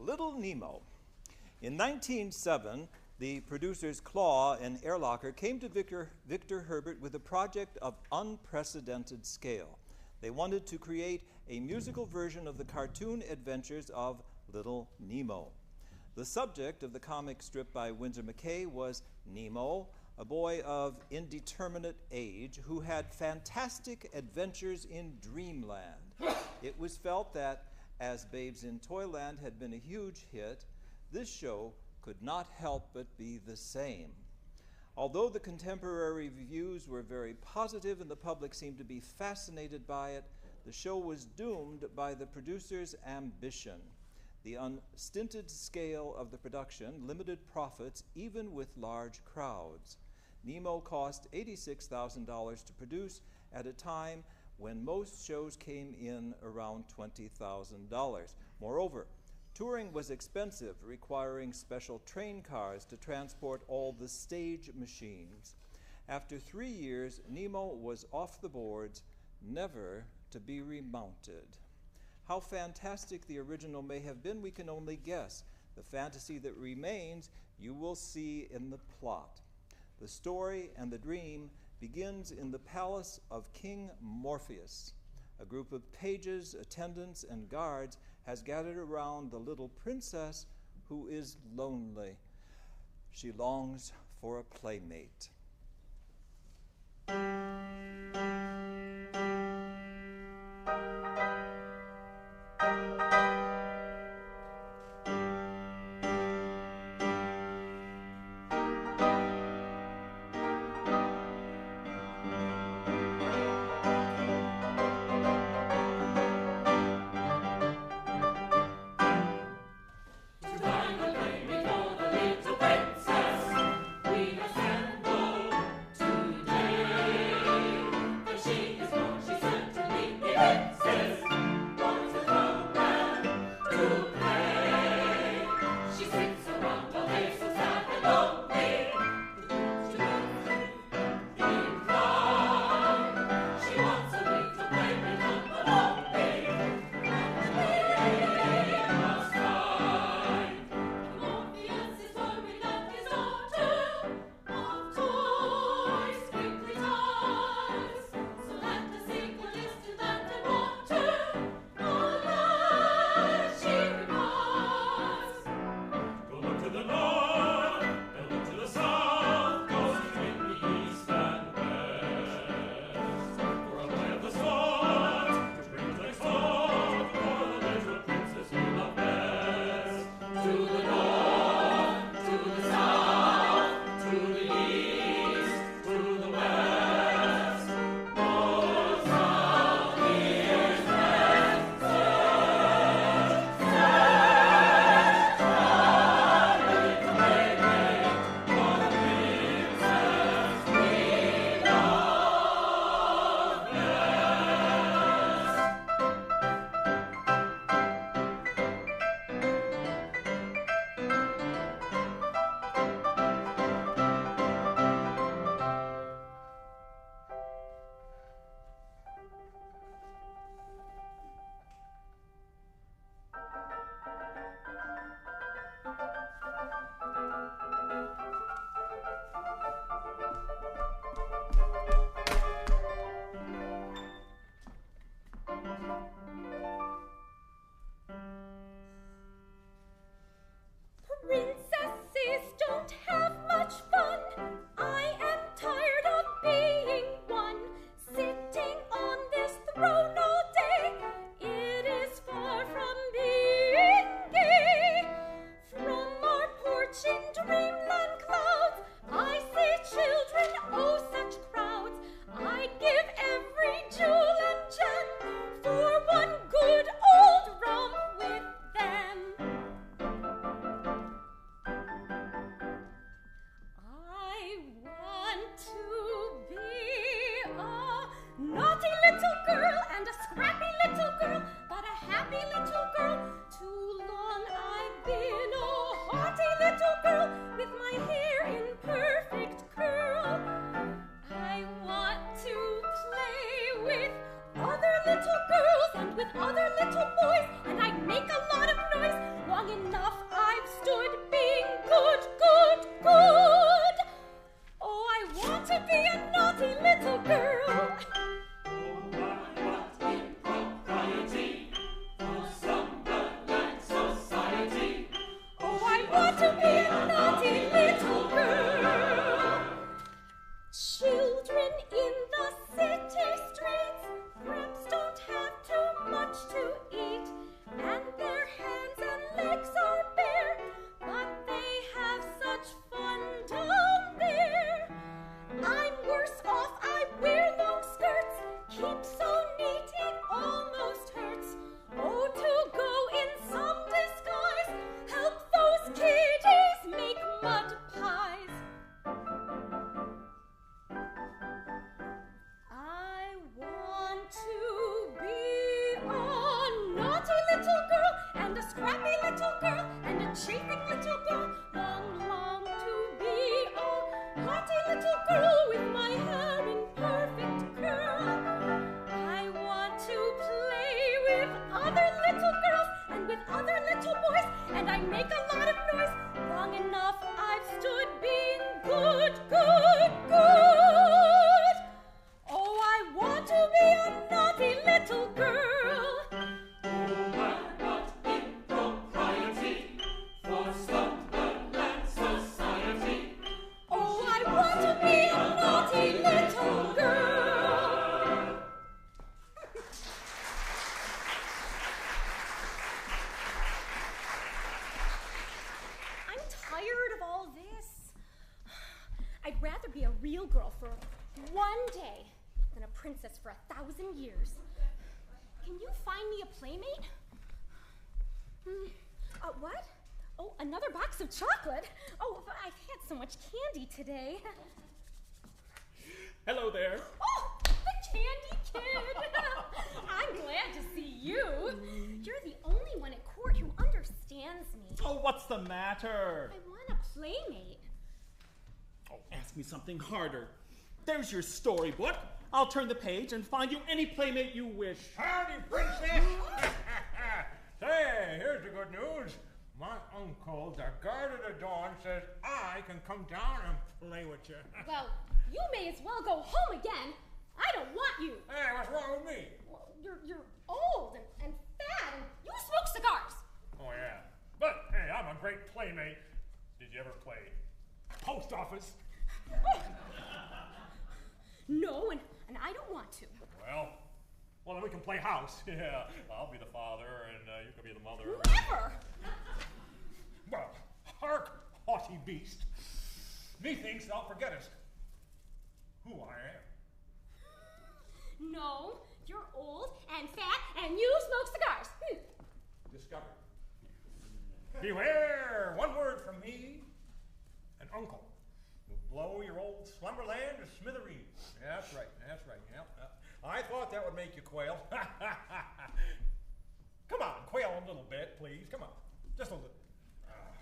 Little Nemo. In 1907, the producers Claw and Airlocker came to Victor Herbert with a project of unprecedented scale. They wanted to create a musical version of the cartoon adventures of Little Nemo. The subject of the comic strip by Winsor McCay was Nemo, a boy of indeterminate age who had fantastic adventures in dreamland. It was felt that as Babes in Toyland had been a huge hit, this show could not help but be the same. Although the contemporary reviews were very positive and the public seemed to be fascinated by it, the show was doomed by the producer's ambition. The unstinted scale of the production limited profits even with large crowds. Nemo cost $86,000 to produce at a time when most shows came in around $20,000. Moreover, touring was expensive, requiring special train cars to transport all the stage machines. After 3 years, Nemo was off the boards, never to be remounted. How fantastic the original may have been, we can only guess. The fantasy that remains, you will see in the plot. The story and the dream begins in the palace of King Morpheus. A group of pages, attendants, and guards has gathered around the little princess who is lonely. She longs for a playmate. little girl and a chafing little girl. Long to be a haughty little girl with my hair in perfect curl. I want to play with other little girls and with other little boys, and I make a lot of noise. Long enough I've stood being good. Oh, I want to be a naughty little girl. Oh, I'm not impropriety for slumberland society. Oh, I want to be a naughty little girl. I'm tired of all this. I'd rather be a real girl for one day than a princess for 1,000 years. Can you find me a playmate? What? Oh, another box of chocolate. Oh, I've had so much candy today. Hello there. Oh, the candy kid. I'm glad to see you. You're the only one at court who understands me. Oh, what's the matter? I want a playmate. Oh, ask me something harder. There's your storybook. I'll turn the page and find you any playmate you wish. Howdy, princess! Say, here's the good news. My uncle, the guard of the dawn, says I can come down and play with you. Well, you may as well go home again. I don't want you. Hey, what's wrong with me? Well, you're old and fat, and you smoke cigars. Oh, yeah. But, hey, I'm a great playmate. Did you ever play post office? Oh. No, and I don't want to. Well, then we can play house. Yeah, I'll be the father, and you can be the mother. Never! Well, hark, haughty beast. Methinks thou forgettest who I am. No, you're old and fat, and you smoke cigars. Discovered. Beware, one word from me, an uncle will blow your old slumberland to smithereens. That's right, yep. I thought that would make you quail. Come on, quail a little bit, please, come on, just a little.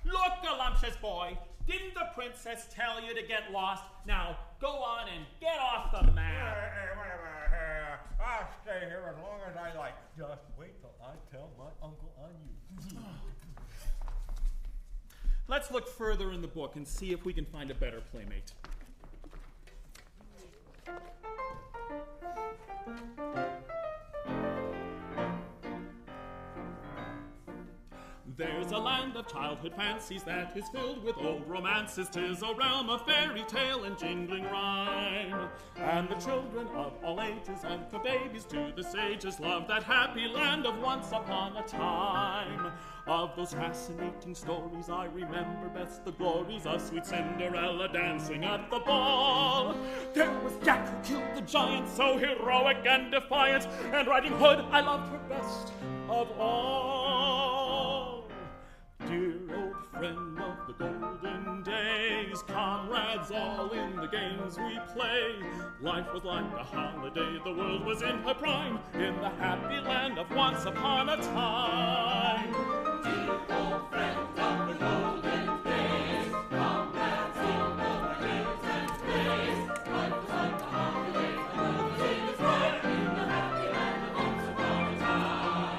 Look, galumphous boy, didn't the princess tell you to get lost? Now, go on and get off the map. Hey, I'll stay here as long as I like. Just wait till I tell my uncle on you. Let's look further in the book and see if we can find a better playmate. There's a land of childhood fancies that is filled with old romances. 'Tis a realm of fairy tale and jingling rhyme. And the children of all ages and the babies to the sages love that happy land of once upon a time. Of those fascinating stories I remember best the glories of sweet Cinderella dancing at the ball. There was Jack who killed the giant, so heroic and defiant, and Riding Hood, I loved her best of all. Dear old friend of the golden days, comrades all in the games we play. Life was like a holiday, the world was in her prime, in the happy land of once upon a time. Dear old friend of the golden days, comrades in all the games and plays. Life was like a holiday, the world was in its prime, in the happy land of once upon a time.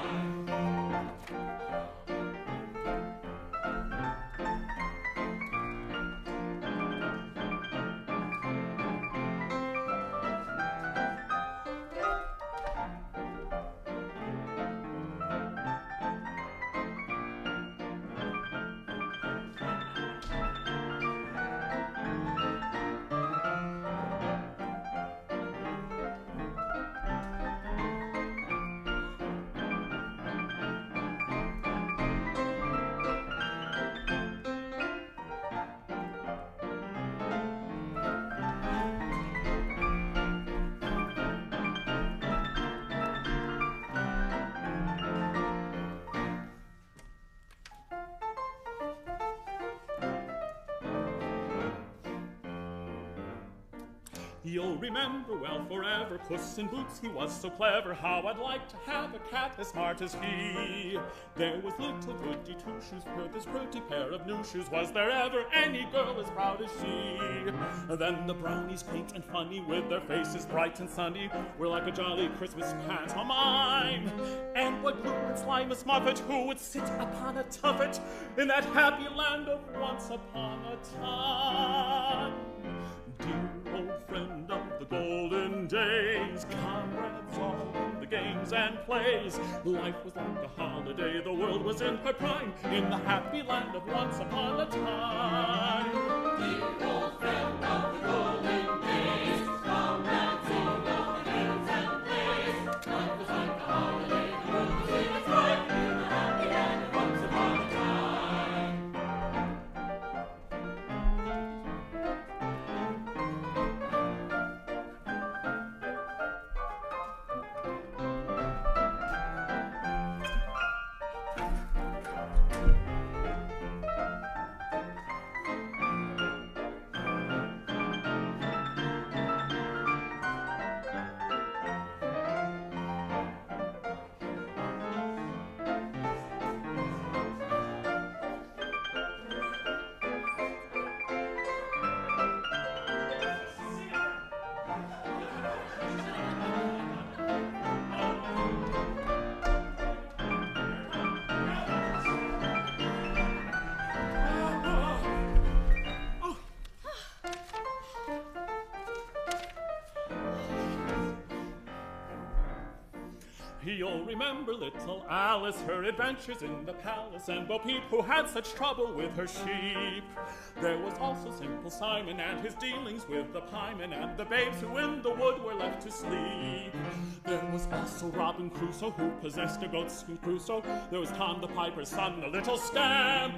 You'll remember well forever, Puss in Boots, he was so clever. How I'd like to have a cat as smart as he. There was little Goody Two-Shoes with this pretty pair of new shoes. Was there ever any girl as proud as she? Then the brownies, quaint and funny, with their faces bright and sunny, were like a jolly Christmas pantomime. And what blue and slimy Muffet, who would sit upon a tuffet in that happy land of once upon a time. Dear old friend of the golden days, comrades all in the games and plays. Life was like a holiday, the world was in her prime, in the happy land of once upon a time. Dear old friend of the golden days, comrades all of the games and plays. Life was like a holiday, the world was in its prime, in the happy land of once upon a time. You'll remember little Alice, her adventures in the palace, and Bo Peep, who had such trouble with her sheep. There was also Simple Simon and his dealings with the piemen, and the babes who in the wood were left to sleep. There was also Robin Crusoe, who possessed a goat Crusoe. There was Tom the Piper's son, a little scamp.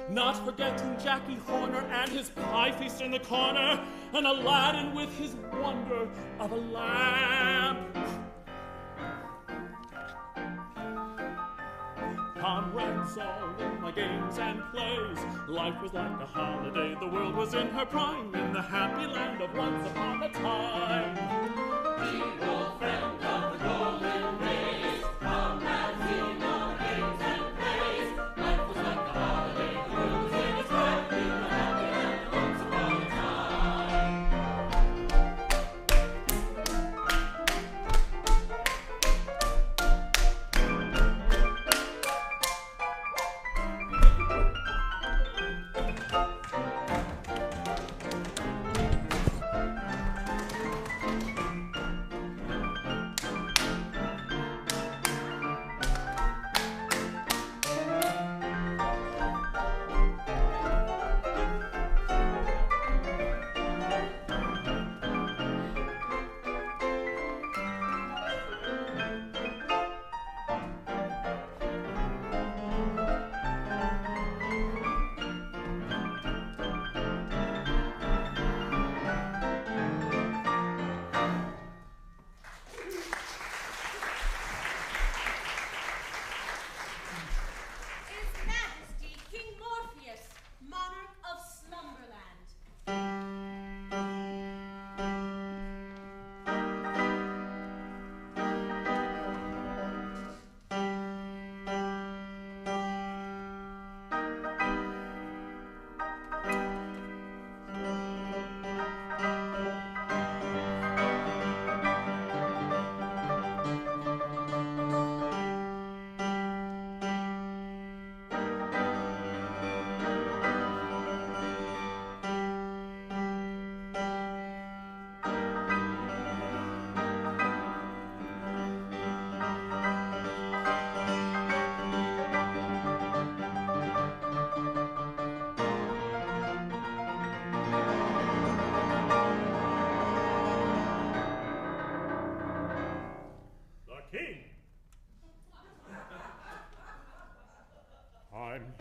Not forgetting Jackie Horner and his pie feast in the corner, and Aladdin with his wonder of a lamp. Comrades all in my games and plays. Life was like a holiday, the world was in her prime, in the happy land of once upon a time. Dear old friend of the golden days, comrades in all the games and plays. Life was like a holiday, the world was in its prime, in the happy land of once upon a time.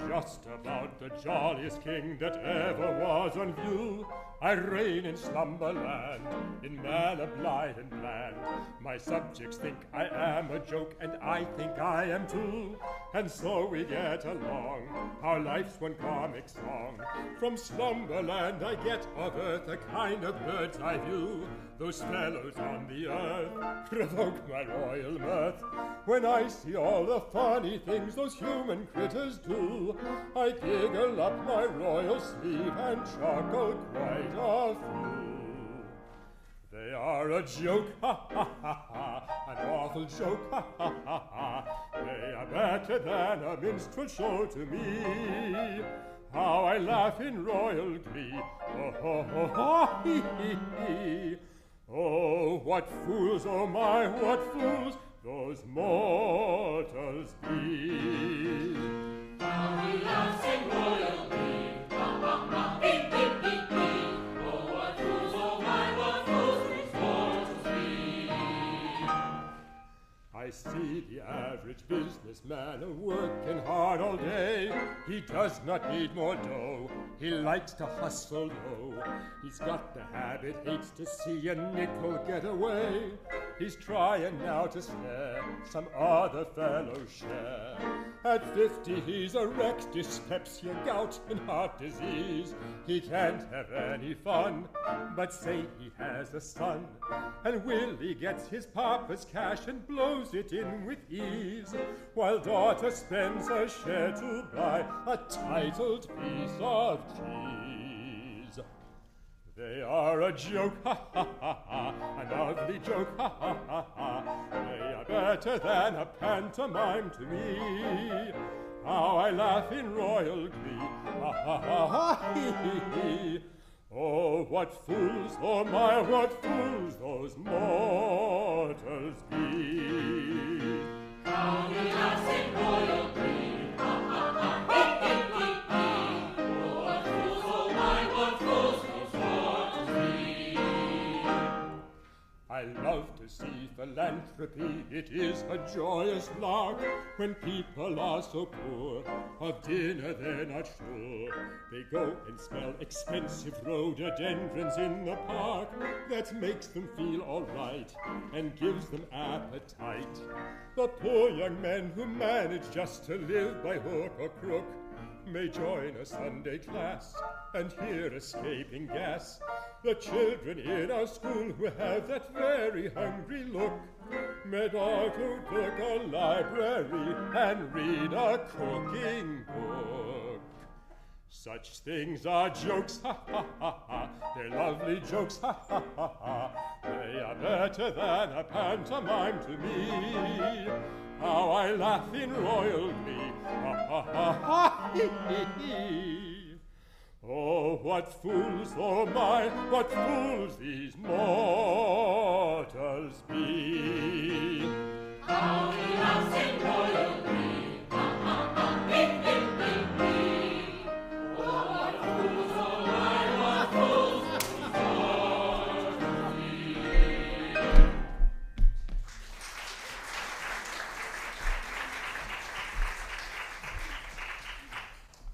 Just about the jolliest king that ever was on view. I reign in slumberland, in manner blithe and bland. My subjects think I am a joke, and I think I am too. and so we get along. Our life's one comic song. From slumberland I get of earth a kind of bird's eye view. Those fellows on the earth provoke my royal mirth. When I see all the funny things those human critters do, I giggle up my royal sleeve and chuckle quite a few. They are a joke, ha ha ha ha, an awful joke, ha ha ha ha. They are better than a minstrel show to me. How I laugh in royal glee, oh ho ho ho, hee hee hee. Oh, what fools, oh my, what fools those mortals be. How he laughs in royal glee, ha ha ha, hee hee hee hee. Oh, what fools, oh my, what fools these mortals be. I see the average businessman a-working hard all day. He does not need more dough, he likes to hustle low. He's got the habit, hates to see a nickel get away. He's trying now to scare some other fellow's share. At 50 he's a wreck, dyspepsia, gout, and heart disease. He can't have any fun, but say he has a son. And Willie gets his papa's cash and blows it in with ease, while daughter spends her share to buy a titled piece of cheese. They are a joke, ha ha ha ha, an ugly joke, ha ha ha ha. They are better than a pantomime to me. How I laugh in royal glee, ha ha ha ha, hee hee hee. Oh, what fools, oh my, what fools those mortals be. How he laughs in royal glee, ha ha ha, hee hee hee hee. Oh, what fools, oh my, what fools those mortals be. I love to see philanthropy, it is a joyous lark. When people are so poor, of dinner they're not sure. They go and smell expensive rhododendrons in the park. That makes them feel all right and gives them appetite. The poor young men who manage just to live by hook or crook may join a Sunday class and hear escaping gas. The children in our school who have that very hungry look may go to a library and read a cooking book. Such things are jokes, ha ha ha ha. They're lovely jokes, ha ha ha ha. They are better than a pantomime to me. How I laugh in royal glee, ha ha ha ha, hee hee hee. Oh, what fools, oh my, what fools these mortals be. How he laughs in royal glee, ha ha ha, hee hee hee hee. Oh, what fools, oh my, what fools these mortals be.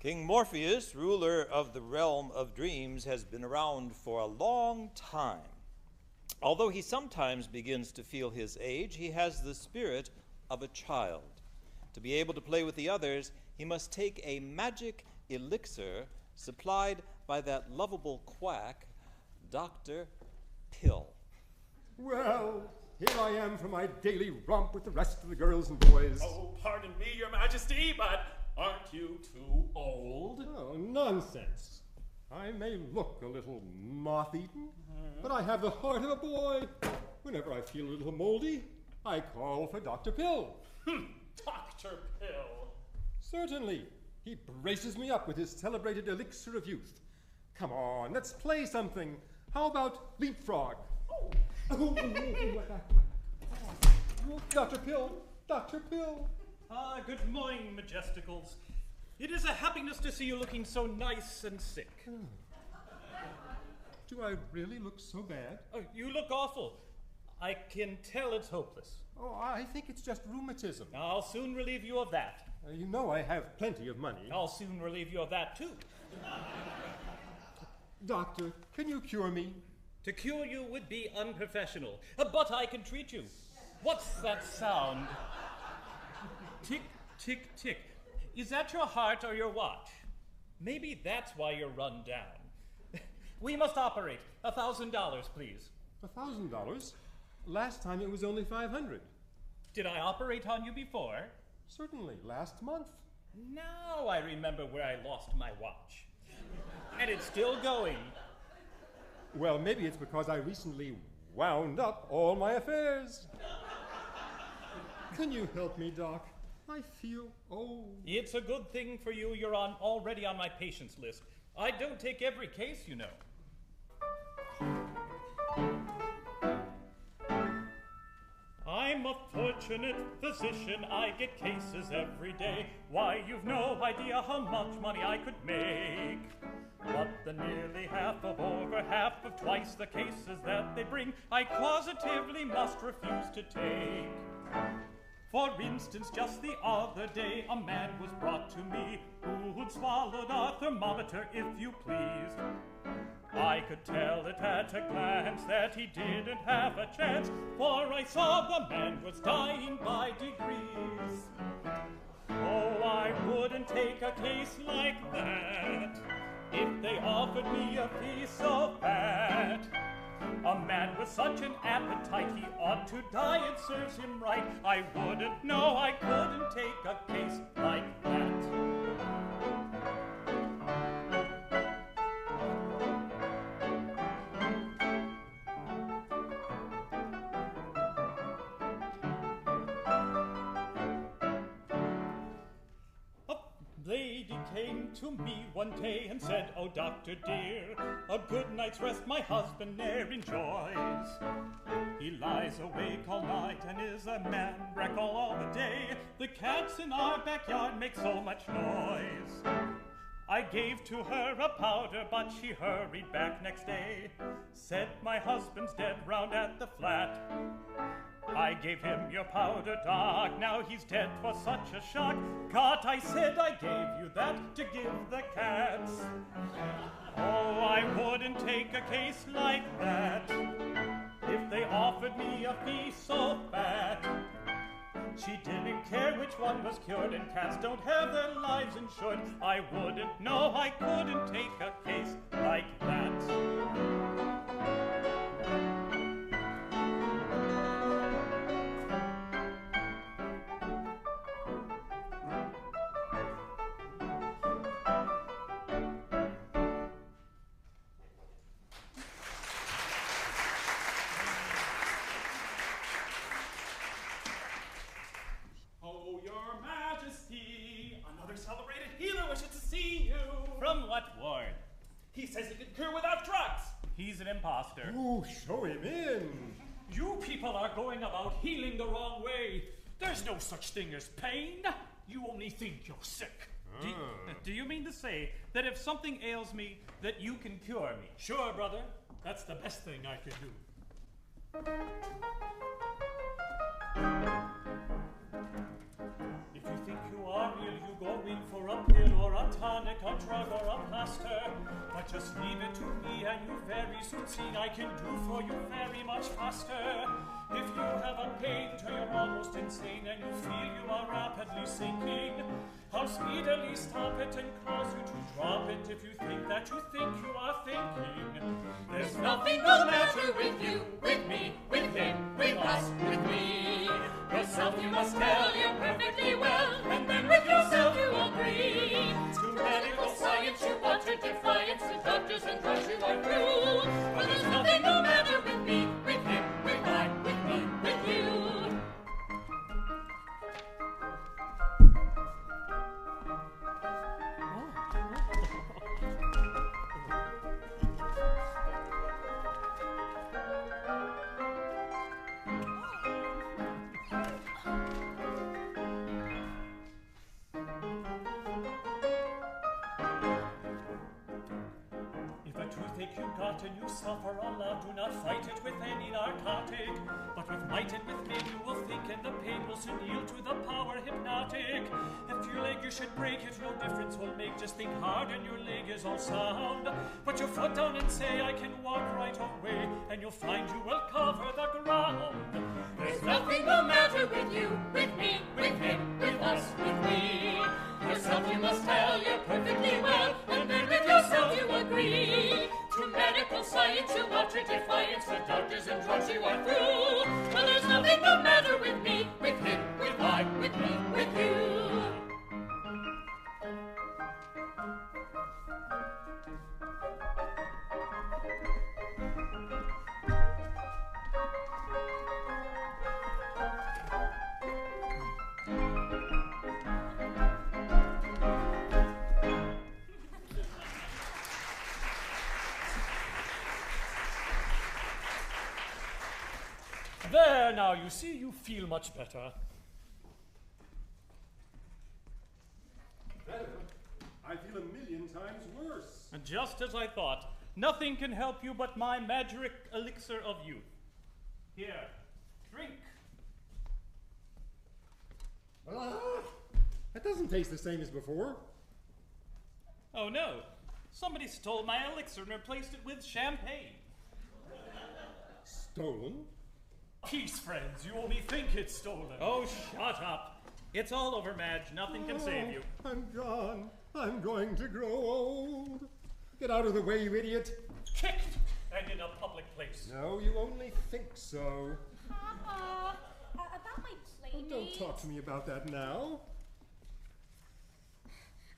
King Morpheus, ruler of the realm of dreams, has been around for a long time. Although he sometimes begins to feel his age, he has the spirit of a child. To be able to play with the others, he must take a magic elixir supplied by that lovable quack, Dr. Pill. Well, here I am for my daily romp with the rest of the girls and boys. Oh, pardon me, your majesty, but aren't you too old? Oh, nonsense. I may look a little moth-eaten, but I have the heart of a boy. Whenever I feel a little moldy, I call for Dr. Pill. Dr. Pill. Certainly. He braces me up with his celebrated elixir of youth. Come on, let's play something. How about leapfrog? Oh, Dr. Pill, Dr. Pill. Good morning, majesticals. It is a happiness to see you looking so nice and sick. Do I really look so bad? Oh, you look awful. I can tell it's hopeless. Oh, I think it's just rheumatism. I'll soon relieve you of that. You know I have plenty of money. I'll soon relieve you of that, too. Doctor, can you cure me? To cure you would be unprofessional, but I can treat you. What's that sound? Tick Tick, tick. Is that your heart or your watch? Maybe that's why you're run down. We must operate. $1,000, please. $1,000? Last time it was only 500. Did I operate on you before? Certainly, last month. Now I remember where I lost my watch. And it's still going. Well, maybe it's because I recently wound up all my affairs. Can you help me, Doc? I feel old. It's a good thing for you you're already on my patients list. I don't take every case, you know. I'm a fortunate physician, I get cases every day. Why, you've no idea how much money I could make. But the nearly half of over half of twice the cases that they bring, I positively must refuse to take. For instance, just the other day, a man was brought to me who'd swallowed a thermometer, if you please. I could tell it at a glance that he didn't have a chance, for I saw the man was dying by degrees. Oh, I wouldn't take a case like that if they offered me a fee so fat. A man with such an appetite, he ought to die, it serves him right. I wouldn't, no, I couldn't take a case like that. Lady came to me one day and said, "Oh, doctor dear, a good night's rest my husband ne'er enjoys. He lies awake all night and is a man wreck all the day. The cats in our backyard make so much noise." I gave to her a powder, but she hurried back next day, said my husband's dead round at the flat. I gave him your powder, doc, now he's dead, 'twas such a shock. God, I said I gave you that to give the cats. Oh, I wouldn't take a case like that if they offered me a fee so fat. She didn't care which one was cured, and cats don't have their lives insured. I wouldn't, no, I couldn't take a case like that. He says he can cure without drugs. He's an imposter. Oh, show him in. You people are going about healing the wrong way. There's no such thing as pain. You only think you're sick. Do you mean to say that if something ails me, that you can cure me? Sure, brother. That's the best thing I can do. If you think you are ill, you go in for a pill or a tonic, a drug or a plaster. But just leave it to me and you very soon see I can do for you very much faster. If you have a pain till you're almost insane and you feel you are rapidly sinking, I'll speedily stop it and cause you to drop it if you think that you think you are thinking. There's nothing the matter with you, with me, with him, with us, with me. Yourself you must tell you're perfectly well, and then with yourself you agree. To medical science you utter defiance, to doctors and drugs you are through. But there's nothing the matter with me, with him, with I, with me, with you. want and you suffer aloud, do not fight it with any narcotic, but with might and with main you will think, and the pain will soon yield to the power hypnotic. If your leg you should break it, no difference will make, just think hard and your leg is all sound. Put your foot down and say, I can walk right away, and you'll find you will cover the ground. There's nothing the matter with you, with me, with him, with us, with me. Yourself you must tell, you're perfectly well, and then with yourself you agree. To medical science you utter defiance, with doctors and drugs you are through. Well, there's nothing the matter with me, with him, with I, with me, with you. There, now, you see, you feel much better. Better? I feel a million times worse. Just as I thought. Nothing can help you but my magic elixir of youth. Here, drink. That doesn't taste the same as before. Oh no, somebody stole my elixir and replaced it with champagne. Stolen? Peace, friends, you only think it's stolen. Oh, shut up. It's all over, Madge. Nothing can save you. I'm gone. I'm going to grow old. Get out of the way, you idiot. Kicked and in a public place. No, you only think so. Papa, about my playmate. Don't talk to me about that now.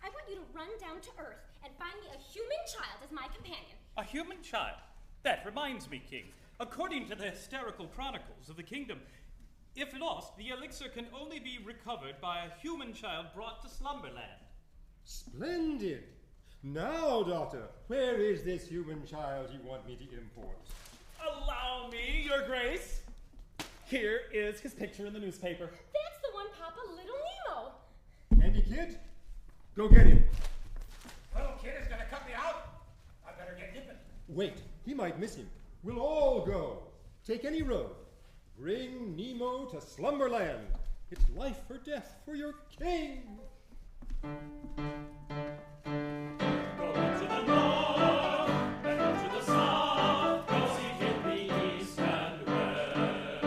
I want you to run down to Earth and find me a human child as my companion. A human child? That reminds me, King. According to the hysterical chronicles of the kingdom, if lost, the elixir can only be recovered by a human child brought to Slumberland. Splendid. Now, daughter, where is this human child you want me to import? Allow me, Your Grace. Here is his picture in the newspaper. That's the one, Papa, little Nemo. Handy kid? Go get him. Little kid is gonna cut me out. I better get nipping. Wait, he might miss him. We'll all go. Take any road. Bring Nemo to Slumberland. It's life or death for your king. Go to the north, and go to the south, go seek in the east and west.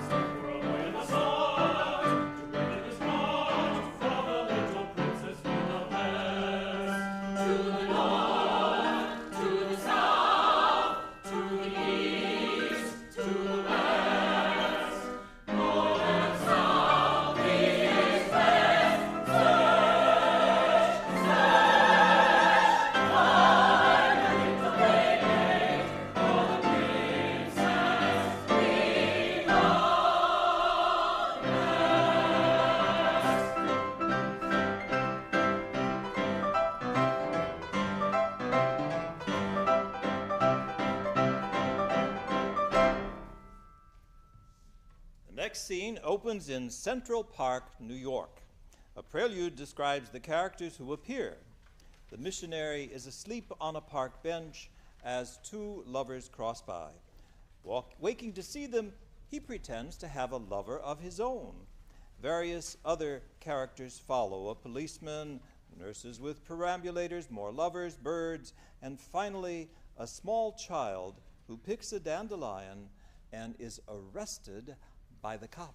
For a boy in the south, to bring in his heart, for the little princess be the best. To the north, to the south, to the east, to the west. North and south, east, west, The next scene opens in Central Park, New York. A prelude describes the characters who appear. The missionary is asleep on a park bench as two lovers cross by. Waking to see them, he pretends to have a lover of his own. Various other characters follow: a policeman, nurses with perambulators, more lovers, birds, and finally a small child who picks a dandelion and is arrested by the cop.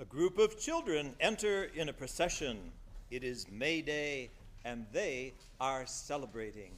group of children enter in a procession. It is May Day, and they are celebrating.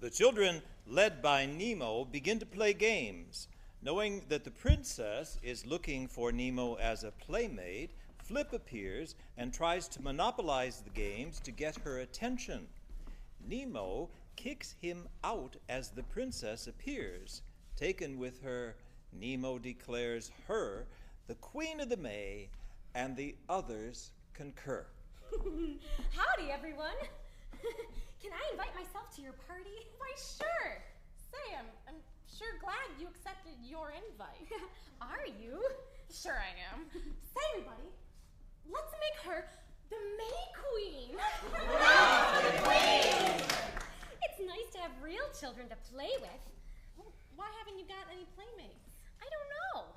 The children, led by Nemo, begin to play games. Knowing that the princess is looking for Nemo as a playmate, Flip appears and tries to monopolize the games to get her attention. Nemo kicks him out as the princess appears. Taken with her, Nemo declares her the Queen of the May, and the others concur. Howdy, everyone. Can I invite myself to your party? Why, sure. Say, I'm sure glad you accepted your invite. Are you? Sure I am. Say, everybody, let's make her the May Queen. The Queen! It's nice to have real children to play with. Why haven't you got any playmates? I don't know.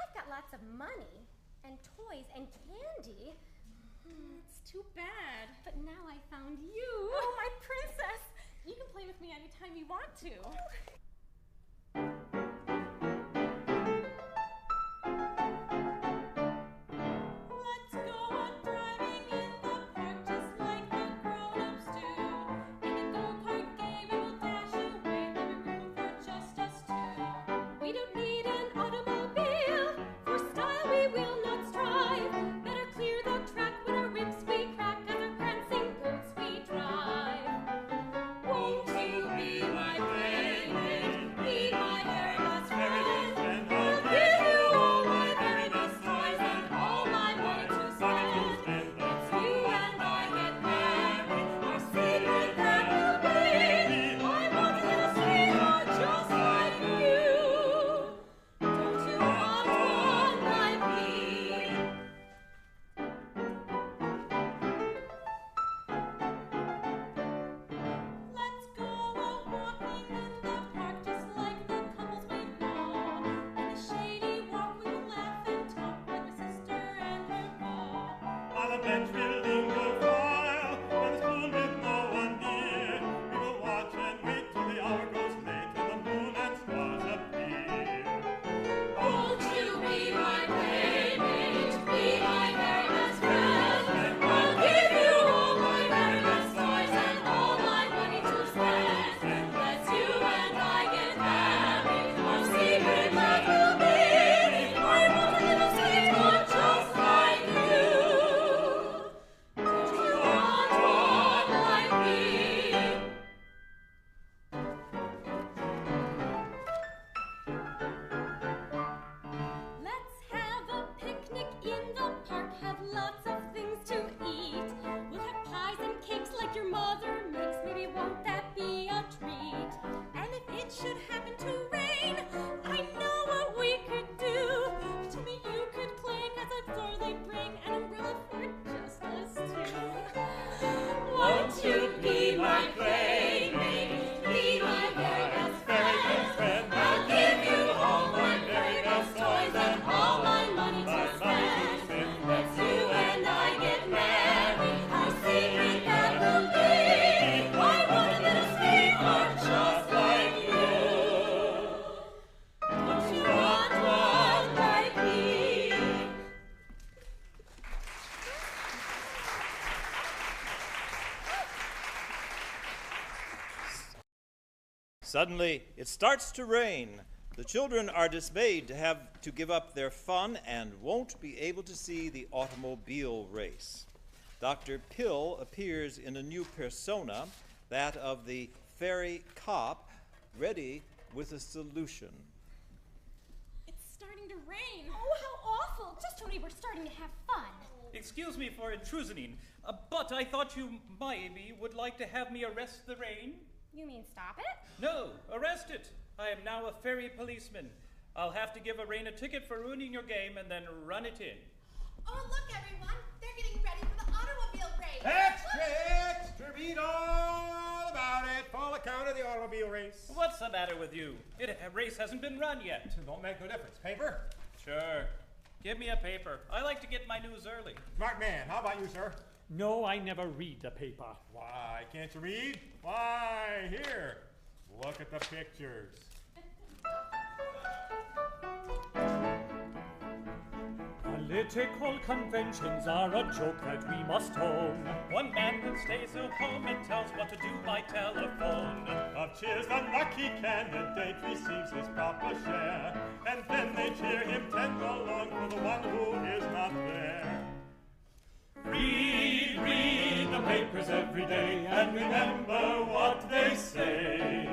I've got lots of money and toys and candy. It's too bad. But now I found you. Oh, my princess. You can play with me anytime you want to. Let's go on driving in the park just like the grown-ups do. In the go-kart game we will dash away, there'll be room for just us two. We don't need an automobile. For style we will not strive. Better clear the track when our whips we crack and our prancing boots we drive. Won't you be my playmate? Be my very best friend. I'll give you all my very best toys and all my money to spend. Let's you and I get married. Our secret that will be. I want a little sweetheart just like you. Don't you want one like me? Let's go walking in the park just like the couples we know. In a shady walk we will laugh and talk like my sister and her beau. On a bench we'll linger for a while, by the spoon with no one near. We will watch and wait till the hour grows late and the moon and stars appear. Won't you be my playmate? Be my very best friend. I'll give you all my very best toys and all my money to spend. Let's you and I get married. Our secret that will be. I want a little sweetheart just like you. Suddenly, it starts to rain. The children are dismayed to have to give up their fun and won't be able to see the automobile race. Dr. Pill appears in a new persona, that of the fairy cop, ready with a solution. It's starting to rain. Oh, how awful. Just when we were starting to have fun. Excuse me for intrusioning, but I thought you maybe would like to have me arrest the rain? You mean stop it? No, arrest it. I am now a fairy policeman. I'll have to give a rain a ticket for ruining your game and then run it in. Oh, look, everyone. They're getting ready for the automobile race. Extra, read all about it. Full account of the automobile race. What's the matter with you? A race hasn't been run yet. Don't make no difference. Paper? Sure. Give me a paper. I like to get my news early. Smart man. How about you, sir? No, I never read the paper. Why, can't you read? Why, here. Look at the pictures. Political conventions are a joke that we must own. One man that stays at home and tells what to do by telephone. Of cheers, the lucky candidate receives his proper share, and then they cheer him 10 along for the one who is not there. Read the papers every day, and remember what they say.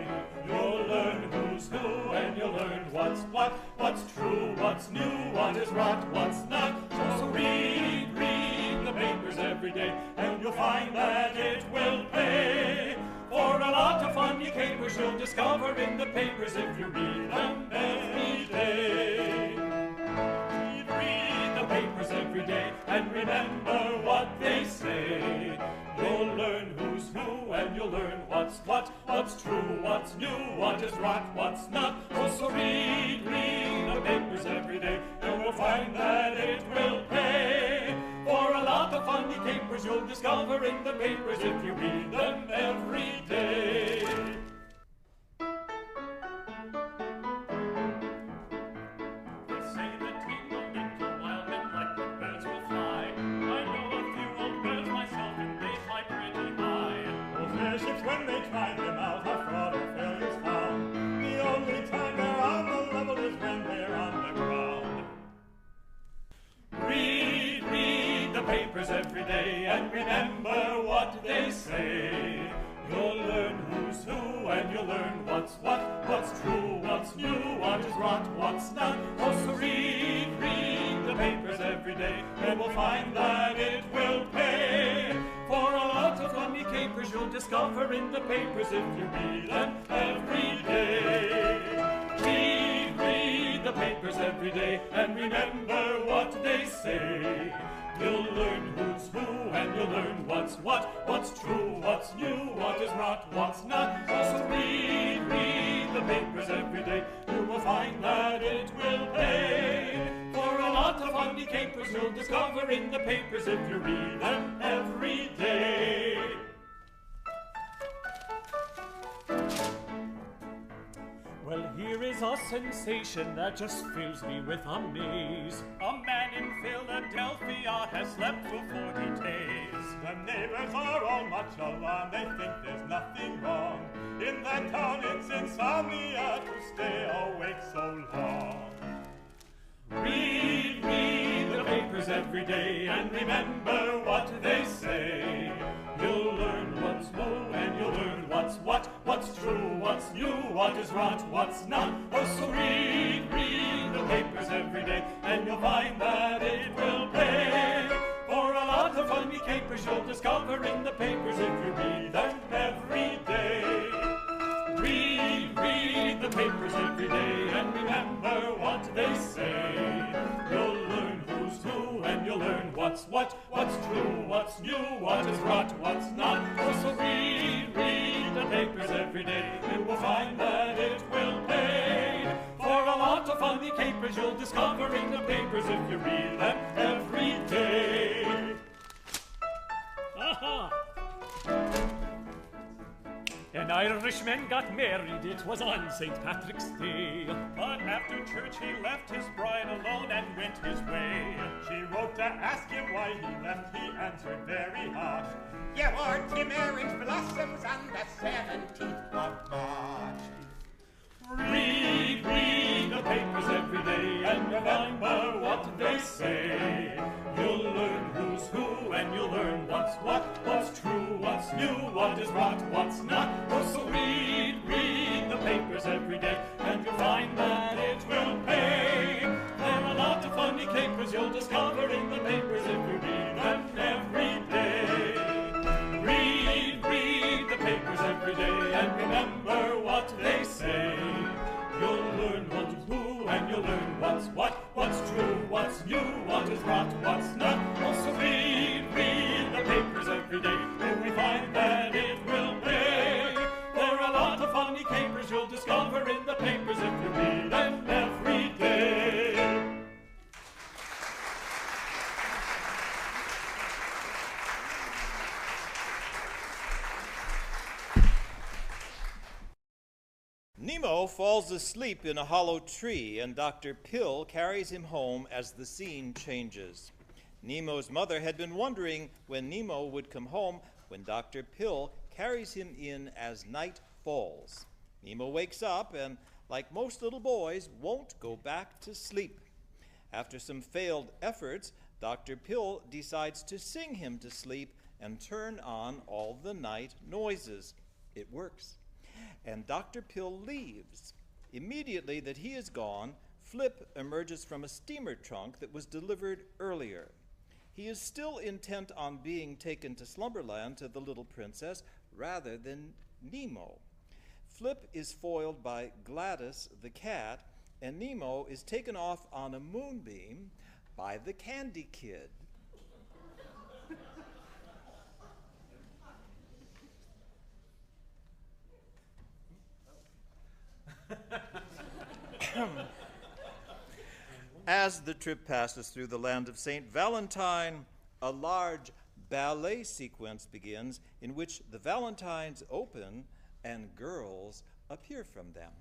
You'll learn who's who, and you'll learn what's what, what's true, what's new, what is rot, what's not. So read the papers every day, and you'll find that it will pay. For a lot of funny capers you'll discover in the papers if you read them every day. Read the papers every day, and remember what they say. You'll learn who's who, and you'll learn what's what, what's true, what's new, what is rot, what's not. Oh, so read the papers every day, and we'll find that it will pay. For a lot of funny capers you'll discover in the papers if you read them every day. They say that twinkle, twinkle, wild men like the birds will fly. I know a few old birds myself, and they fly pretty high. Those airships, when they try them out, are fraud or failures found. The only time they're on the level is when they're on the ground. Read the papers every day, and remember what they say. You'll learn who's who, and you'll learn what's what, what's true, what's new, what is rot, what's not. Also read the papers every day, and we'll find that it will pay. For a lot of funny capers you'll discover in the papers if you read them every day. Read the papers every day, and remember what they say. You'll learn who's who, and you'll learn what's what, what's true, what's new, what is rot, what's not. Also read the papers every day, you will find that it will pay. For a lot of funny capers you'll discover in the papers if you read them every day. Well, here is a sensation that just fills me with amaze. A man in Philadelphia has slept for 40 days. The neighbors are all much alarmed, they think there's nothing wrong. In that town it's insomnia to stay awake so long. Read the papers every day, and remember what they say. You'll learn what's new, and you'll learn what's what, what's true, what's new, what is rot, what's not. Also read the papers every day, and you'll find that it will pay. For a lot of funny capers you'll discover in the papers if you read them every day. Read the papers every day, and remember what they say. You'll learn who's who, and you'll learn what's what, what's true, what's new, what is rot, what's not. Also read the papers every day, you will find that it will pay. For a lot of funny capers you'll discover in the papers if you read them every day. Aha! An Irishman got married, it was on St. Patrick's Day. But after church he left his bride alone and went his way. She wrote to ask him why he left, he answered very harsh. You wore Tim Aaron's blossoms on the 17th of March. is rot, what's not. Oh, so read the papers every day, and you'll find that it will pay. There are a lot of funny capers you'll discover in the papers if you read them every day. Read the papers every day, and remember what they say. You'll learn what's who, and you'll learn what's what, what's true, what's new, what is rot, what's not. Also read the papers every day, and we find that it will pay. There are a lot of funny capers you'll discover in the papers if you read them every day. Nemo falls asleep in a hollow tree, and Dr. Pill carries him home as the scene changes. Nemo's mother had been wondering when Nemo would come home when Dr. Pill carries him in as night falls. Nemo wakes up and, like most little boys, won't go back to sleep. After some failed efforts, Dr. Pill decides to sing him to sleep and turn on all the night noises. It works. And Dr. Pill leaves. Immediately that he is gone, Flip emerges from a steamer trunk that was delivered earlier. He is still intent on being taken to Slumberland to the little princess rather than Nemo. Flip is foiled by Gladys the cat, and Nemo is taken off on a moonbeam by the Candy Kid. As the trip passes through the land of St. Valentine, a large ballet sequence begins in which the Valentines open and girls appear from them.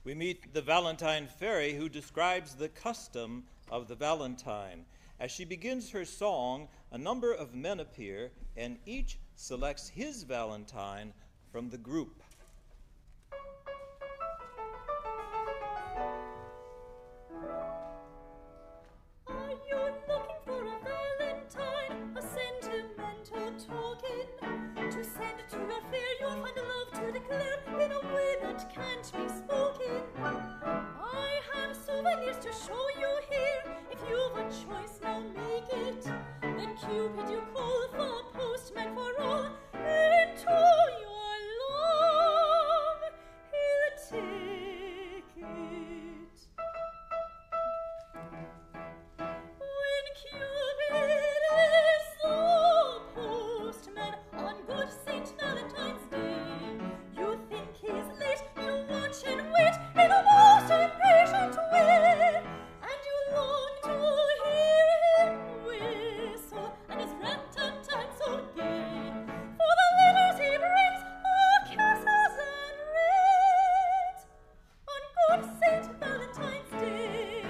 we meet the Valentine Fairy, who describes the custom of the Valentine. As she begins her song, a number of men appear, and each selects his Valentine from the group. Are you looking for a Valentine, a sentimental token? To send to your fair, you'll find love to declare in a way that can't be spoken. I have souvenirs to show you here. If you've a choice, now make it. Then Cupid you call for a postman for all. Into your love, he'll take it. When Cupid is the postman on good St. Valentine's Day, you think he's late, you watch and wait in a most impatient way, and you long to hear him whistle and his rat-tat-tat so gay. For the letters he brings are kisses and rings on good St. Valentine's Day.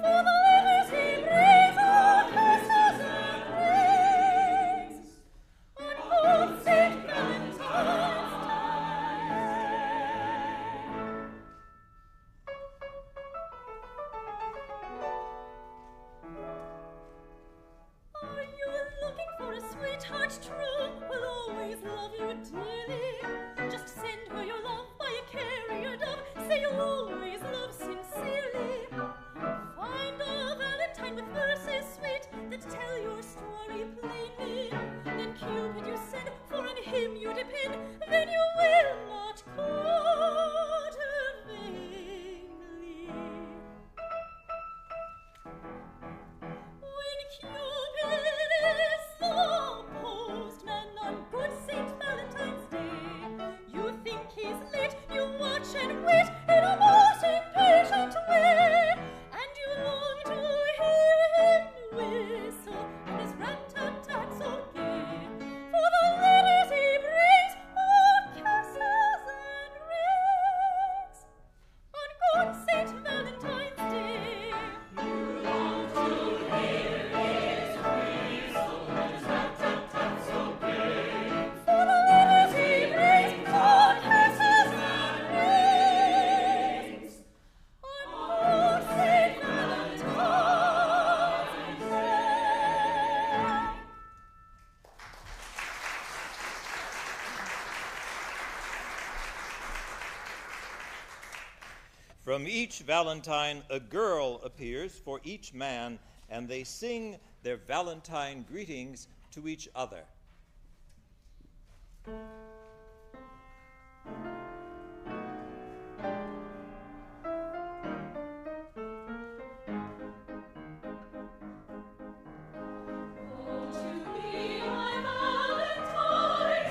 For the letters he brings are kisses and rings on good St. Valentine's Are you looking for a sweetheart true who'll always love you dearly? Just send her your love by a carrier dove. Say you'll always love sincerely. Find a Valentine with verses sweet that tell your story plainly. Then Cupid you send, for on him you depend. Then you will not court her vainly. When Cupid is the postman on good St. Valentine's Day, you think he's late, you watch and wait in a most impatient way, and you long to hear him whistle and his rat-tat-tat so gay. For the letters he brings are kisses and rings on good St. Valentine's Day. For the letters he brings are kisses and rings on good St. Valentine's Day. From each Valentine, a girl appears for each man, and they sing their Valentine greetings to each other. To be my Valentine,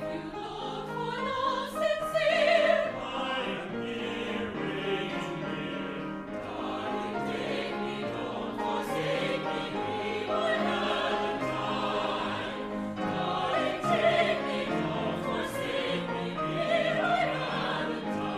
if you look for love sincere, darling, take me, don't forsake me, be my Valentine. Darling, take me, don't forsake me, be my Valentine.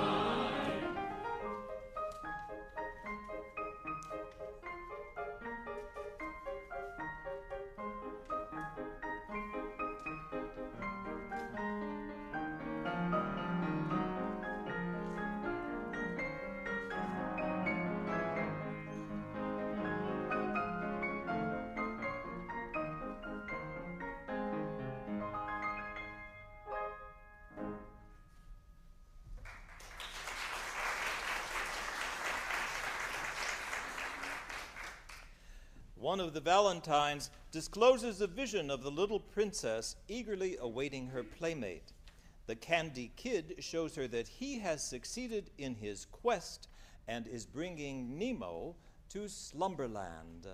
One of the Valentines discloses a vision of the little princess eagerly awaiting her playmate. The Candy Kid shows her that he has succeeded in his quest and is bringing Nemo to Slumberland.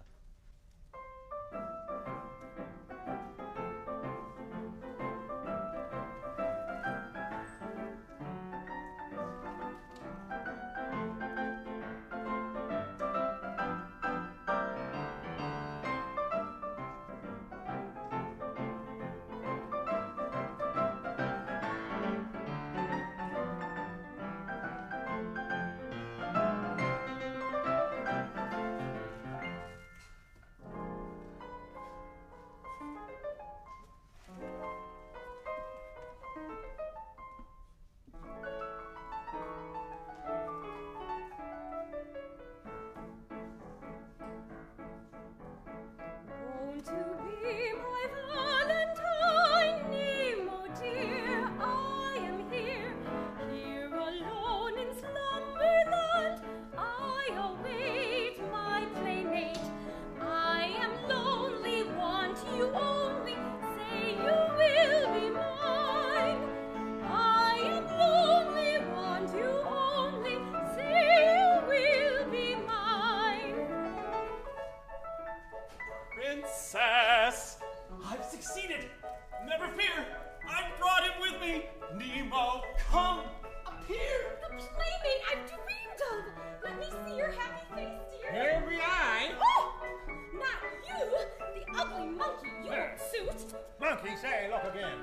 Dorothy, say, look again.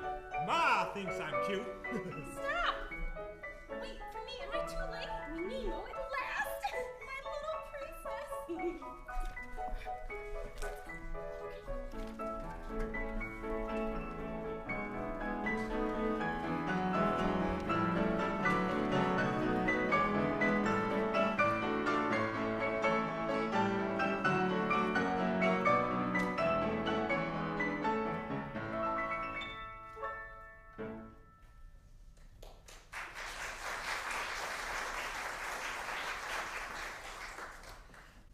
Ma thinks I'm cute. Stop! Wait for me, am I too late? Nemo, at last! My little princess!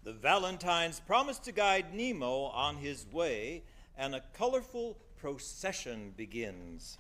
The Valentines promise to guide Nemo on his way, and a colorful procession begins.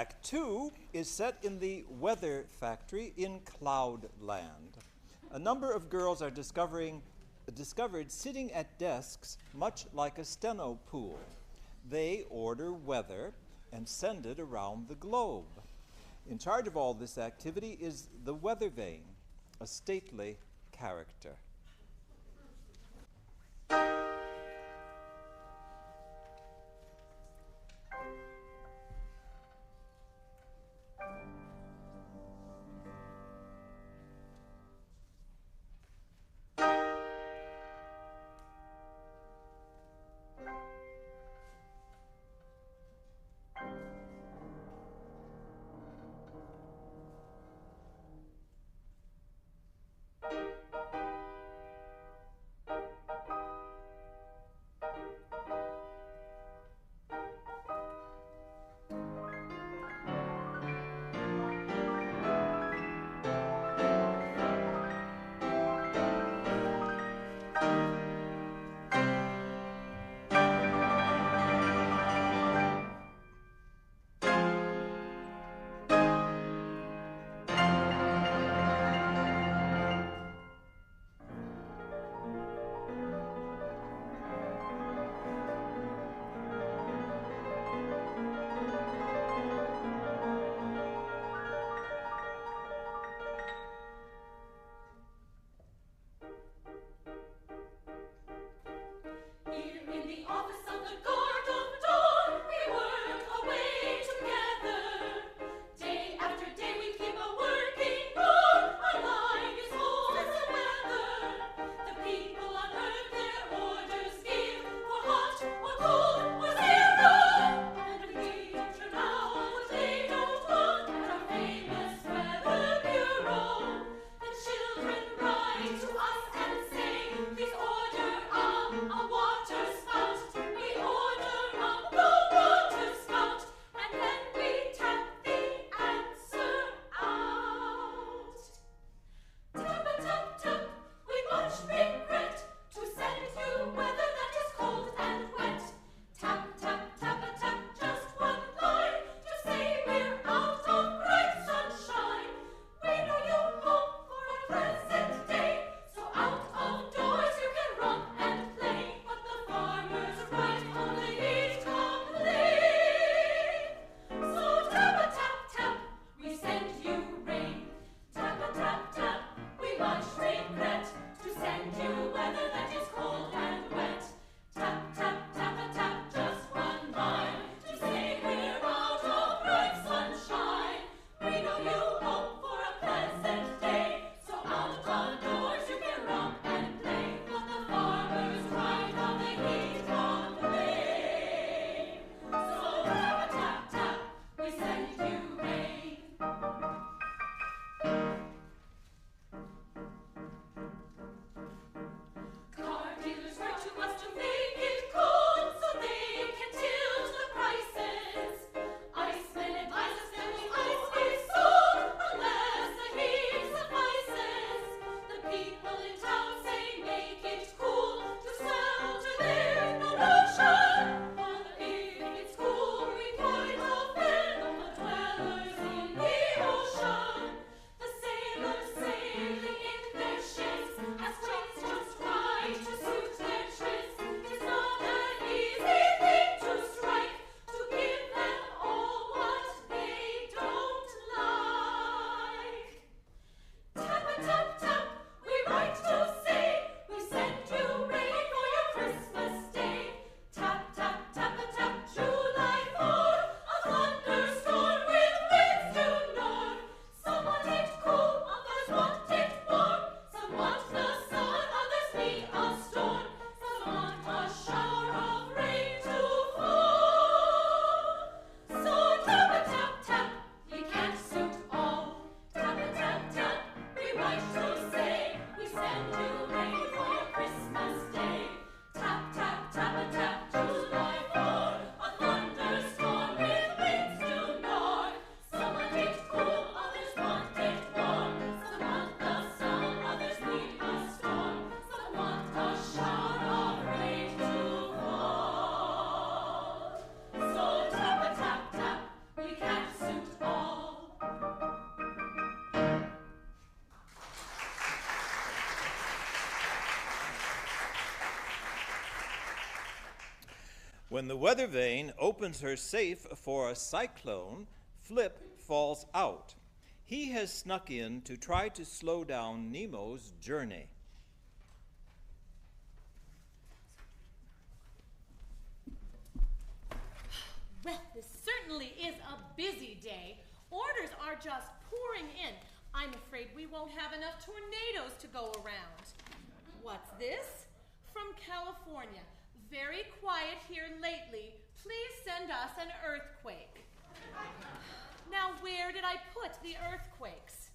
Act 2 is set in the weather factory in Cloudland. A number of girls are discovered sitting at desks much like a steno pool. They order weather and send it around the globe. In charge of all this activity is the weather vane, a stately character. When the weather vane opens her safe for a cyclone, Flip falls out. He has snuck in to try to slow down Nemo's journey. Well, this certainly is a busy day. Orders are just pouring in. I'm afraid we won't have enough tornadoes to go around. What's this? From California. Very quiet here lately. Please send us an earthquake. Now, where did I put the earthquakes?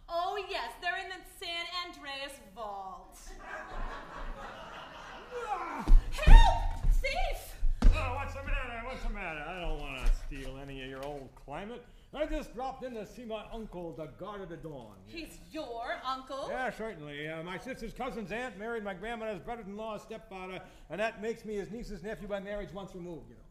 Oh, yes, they're in the San Andreas vault. Help! Thief! Oh, what's the matter? What's the matter? I don't want to steal any of your old climate. I just dropped in to see my uncle, the guard of the dawn. He's your uncle? Yeah, certainly. My sister's cousin's aunt married my grandmother's brother-in-law's stepfather, and that makes me his niece's nephew by marriage once removed, you know.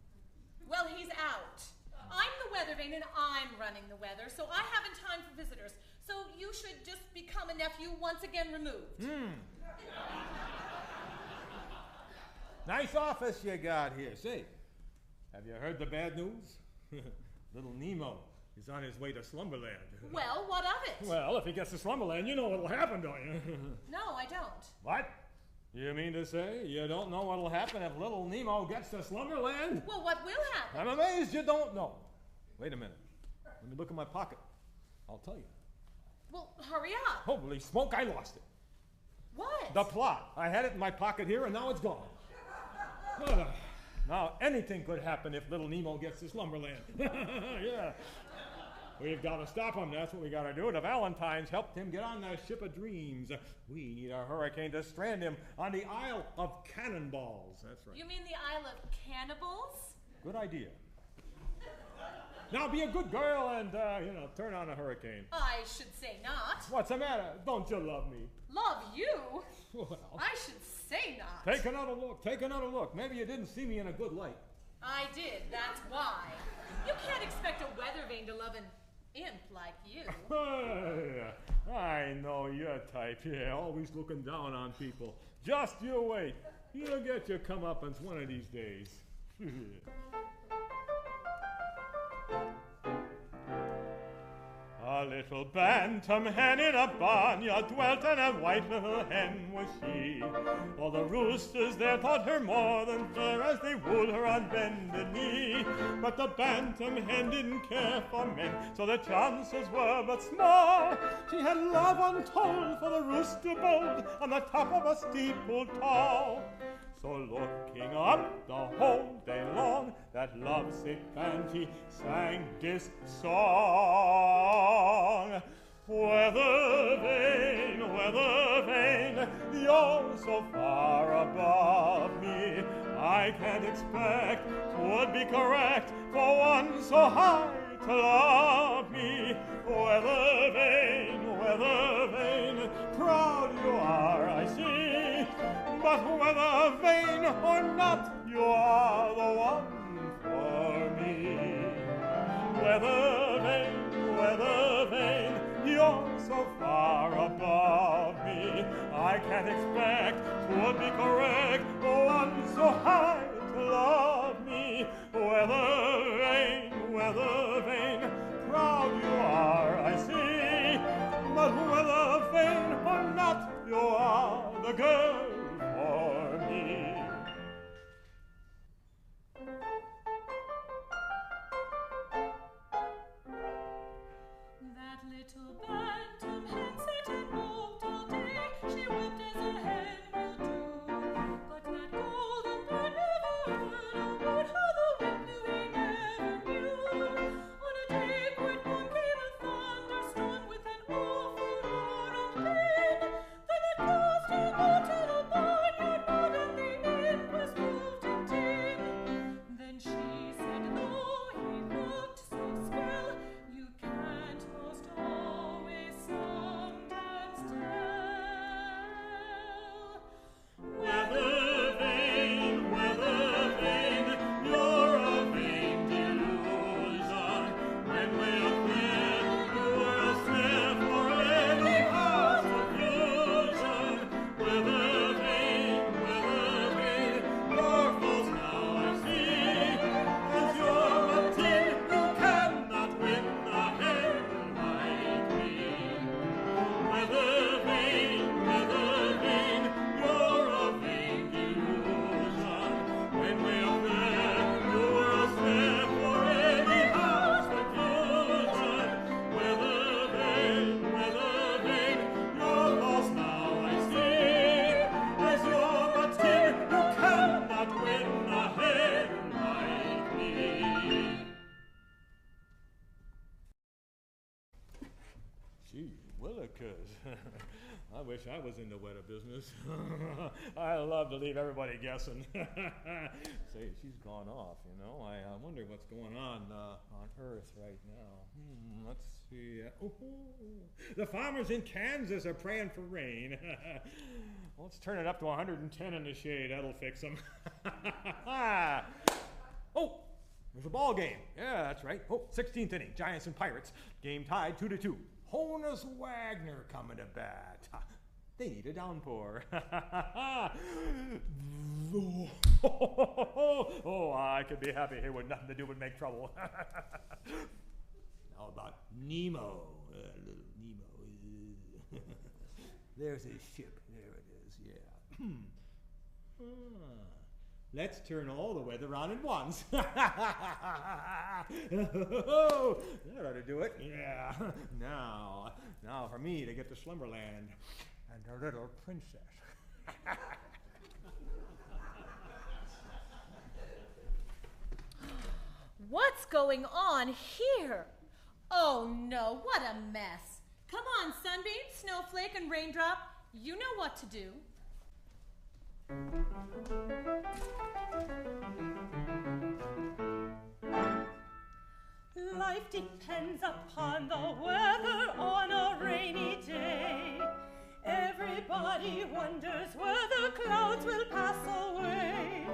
Well, he's out. I'm the weather vane, and I'm running the weather, so I haven't time for visitors. So you should just become a nephew once again removed. Nice office you got here. Say, have you heard the bad news? Little Nemo is on his way to Slumberland. Well, what of it? Well, if he gets to Slumberland, you know what'll happen, don't you? No, I don't. What? You mean to say you don't know what'll happen if little Nemo gets to Slumberland? Well, what will happen? I'm amazed you don't know. Wait a minute. Let me look in my pocket. I'll tell you. Well, hurry up. Holy smoke, I lost it. What? The plot. I had it in my pocket here, and now it's gone. Now, anything could happen if little Nemo gets to Slumberland. Yeah. We've got to stop him. That's what we got to do. The Valentines helped him get on the ship of dreams. We need a hurricane to strand him on the Isle of Cannonballs. That's right. You mean the Isle of Cannibals? Good idea. Now be a good girl and, turn on a hurricane. I should say not. What's the matter? Don't you love me? Love you? Well, I should say not. take another look. Take another look. Maybe you didn't see me in a good light. I did, that's why. You can't expect a weather vane to love an imp like you. Hey, I know your type. Yeah, always looking down on people. Just you wait. You'll get your comeuppance one of these days. A little bantam hen in a barnyard dwelt, and a white little hen was she. All the roosters there thought her more than fair as they wooed her on bended knee. But the bantam hen didn't care for men, so the chances were but small. She had love untold for the rooster bold on the top of a steeple tall. So looking up the whole day long, that lovesick banshee sang this song. Weather vane, you're so far above me, I can't expect 'twould be correct for one so high to love me. Weather vane, proud you are, I see, but whether vain or not, you are the one for me. Weather vane, you're so far above me, I can't expect 'twould be correct for one so high to love me. Weather vane, proud you are, I see, but whether vain or not, you are the girl for me. That little bantam hen sat and moped all day. She wept as a hen will do. But that golden bird never heard a word. How the wind knew he never knew. On a day quite warm came a thunderstorm with an awful roar and pain. Then it caused her heart in a 'cause I wish I was in the weather business. I love to leave everybody guessing. Say, she's gone off, you know. I wonder what's going on Earth right now. Let's see. The farmers in Kansas are praying for rain. Let's turn it up to 110 in the shade. That'll fix them. Oh, there's a ball game. Yeah, that's right. Oh, 16th inning, Giants and Pirates. Game tied 2-2. Honus Wagner coming to bat. They need a downpour. Oh, I could be happy here with nothing to do but make trouble. How about Nemo? Little Nemo. There's his ship. There it is, yeah. Let's turn all the weather on at once. That ought to do it. Yeah. Now for me to get to Slumberland and her little princess. What's going on here? Oh no, what a mess. Come on, Sunbeam, Snowflake, and Raindrop. You know what to do. Life depends upon the weather on a rainy day. Everybody wonders where the clouds will pass away.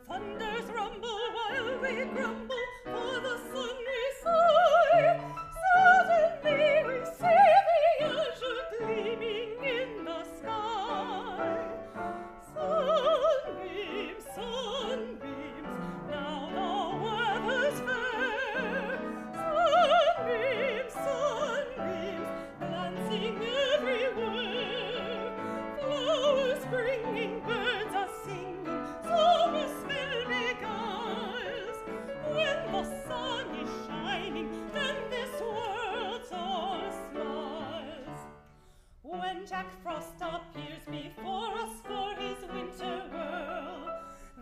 Thunders rumble while we grumble, for the sun we sigh. Suddenly we see the azure gleaming in the sky. Sunbeams, sunbeams, now the weather's fair. Sunbeams, sunbeams, glancing everywhere. Flowers springing, birds are singing, summer smell beguiles. When the sun is shining, then this world's all smiles. When Jack Frost appears before us for his winter whirl,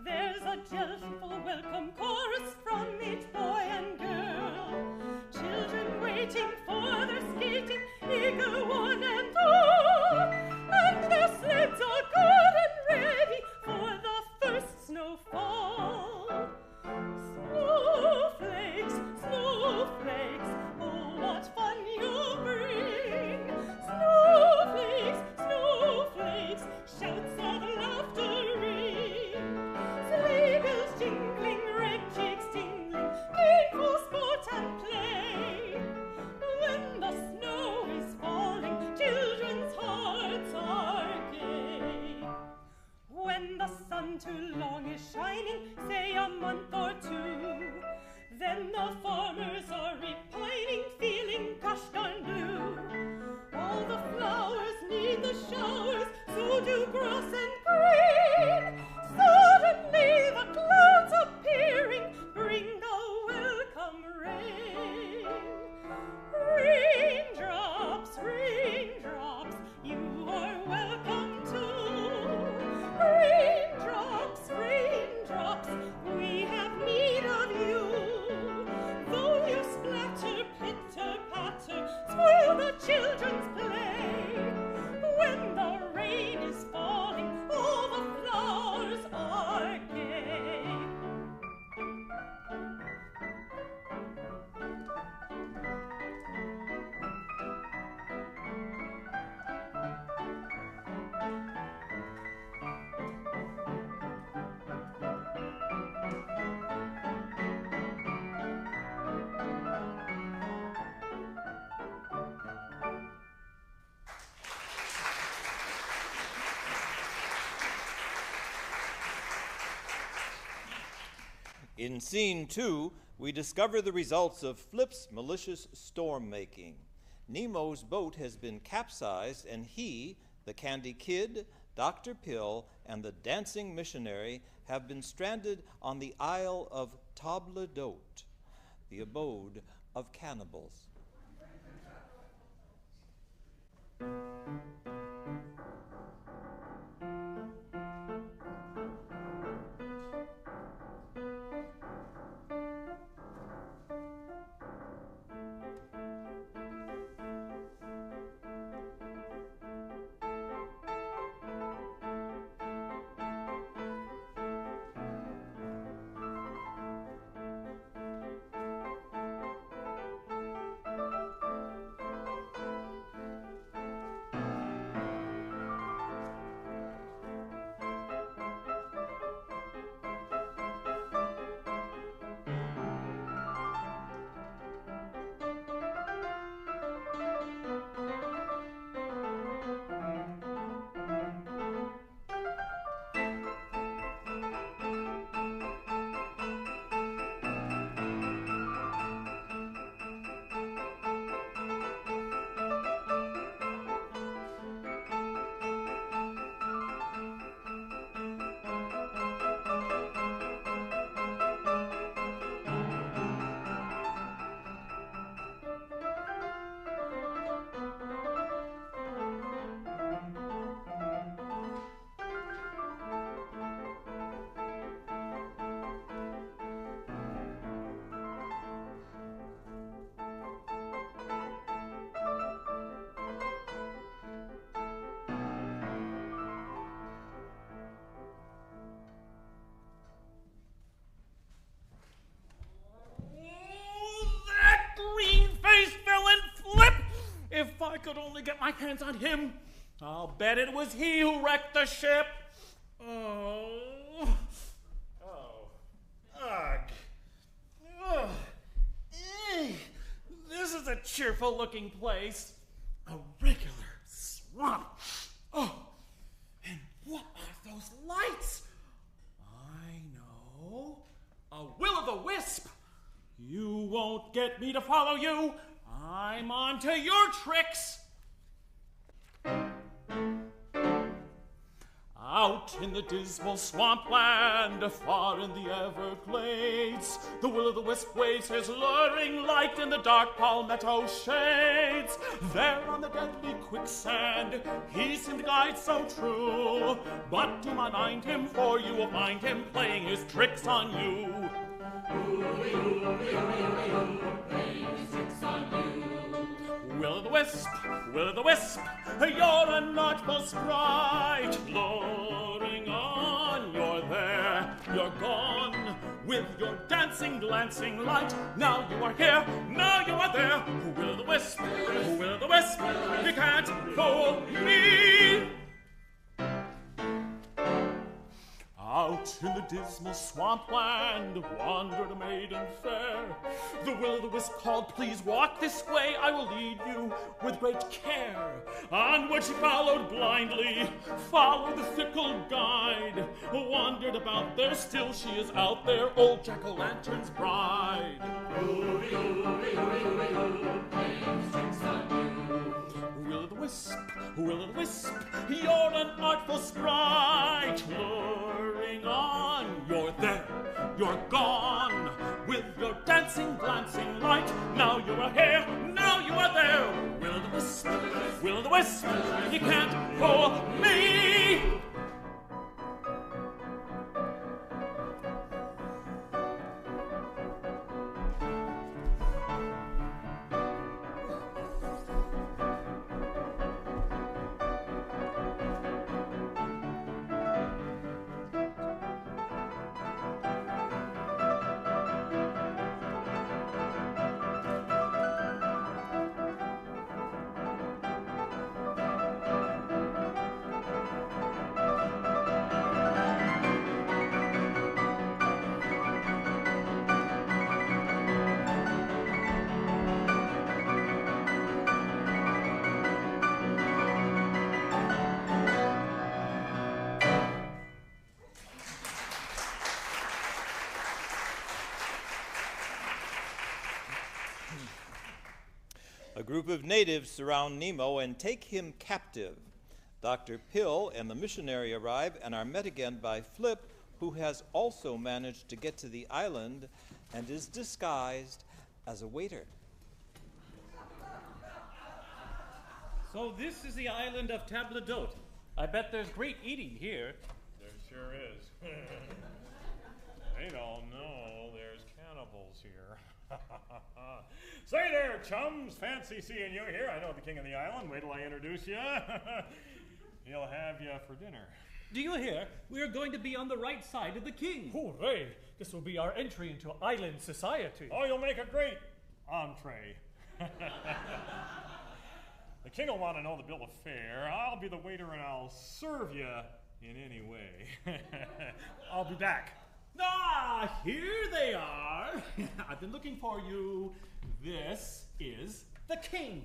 there's a joyful welcome chorus from each boy and girl. Children waiting for their skating, eager one and all, and their sleds are good and ready for the first snowfall. Snowflakes, snowflakes, oh what fun you bring. Snowflakes, snowflakes, shouts of laughter ring. Sleigh bells jingling, red cheeks tingling, gleeful sport and play. When the snow is falling, children's hearts are gay. When the sun too long is shining, say a month or two, then the farmers are repining, feeling gosh darn blue. All the flowers need the showers, so do grass and green. Suddenly the clouds appearing bring the welcome rain. Raindrops, raindrops, you are welcome too. Raindrops, raindrops, we have need of you. Though you splatter, pitter, patter, spoil the children's play. When the rain is falling, all the flowers are gay. In scene 2, we discover the results of Flip's malicious storm making. Nemo's boat has been capsized, and he, the Candy Kid, Dr. Pill, and the dancing missionary have been stranded on the Isle of Table d'Hôte, the abode of cannibals. only get my hands on him, I'll bet it was he who wrecked the ship. Oh. Ugh. Ugh. This is a cheerful-looking place. A regular swamp. Oh, and what are those lights? I know. A will-o'-the-wisp. You won't get me to follow you. I'm on to your tricks. Out in the dismal swampland, far in the Everglades, the will-o'-the-wisp waves his luring light in the dark palmetto shades. There on the deadly quicksand, he seemed to glide so true. But do not mind him, for you will find him playing his tricks on you. Playing his tricks on you. Will-o'-the-wisp, will-o'-the-wisp, you're an artful sprite. Luring on, you're there, you're gone. With your dancing, glancing light, now you are here, now you are there. Will-o'-the-wisp, will-o'-the-wisp, you can't fool me. Out in the dismal swampland wandered a maiden fair. The will-o'-the-wisp called, please walk this way, I will lead you with great care. Onward she followed blindly, followed the fickle guide. Wandered about there, still she is out there, old Jack-o'-lantern's bride. Will-o'-the-wisp, will-o'-the-wisp, you're an artful sprite. Luring on, you're there, you're gone. With your dancing, glancing light, now you are here, now you are there. Will-o'-the-wisp, will-o'-the-wisp, you can't fool me. A group of natives surround Nemo and take him captive. Dr. Pill and the missionary arrive and are met again by Flip, who has also managed to get to the island and is disguised as a waiter. So this is the island of Table d'Hôte. I bet there's great eating here. There sure is. They don't know there's cannibals here. Say there, chums. Fancy seeing you here. I know the king of the island. Wait till I introduce you. He'll have you for dinner. Do you hear? We're going to be on the right side of the king. Hooray! This will be our entry into island society. Oh, you'll make a great entree. The king will want to know the bill of fare. I'll be the waiter and I'll serve you in any way. I'll be back. Ah, here they are. I've been looking for you. This is the king.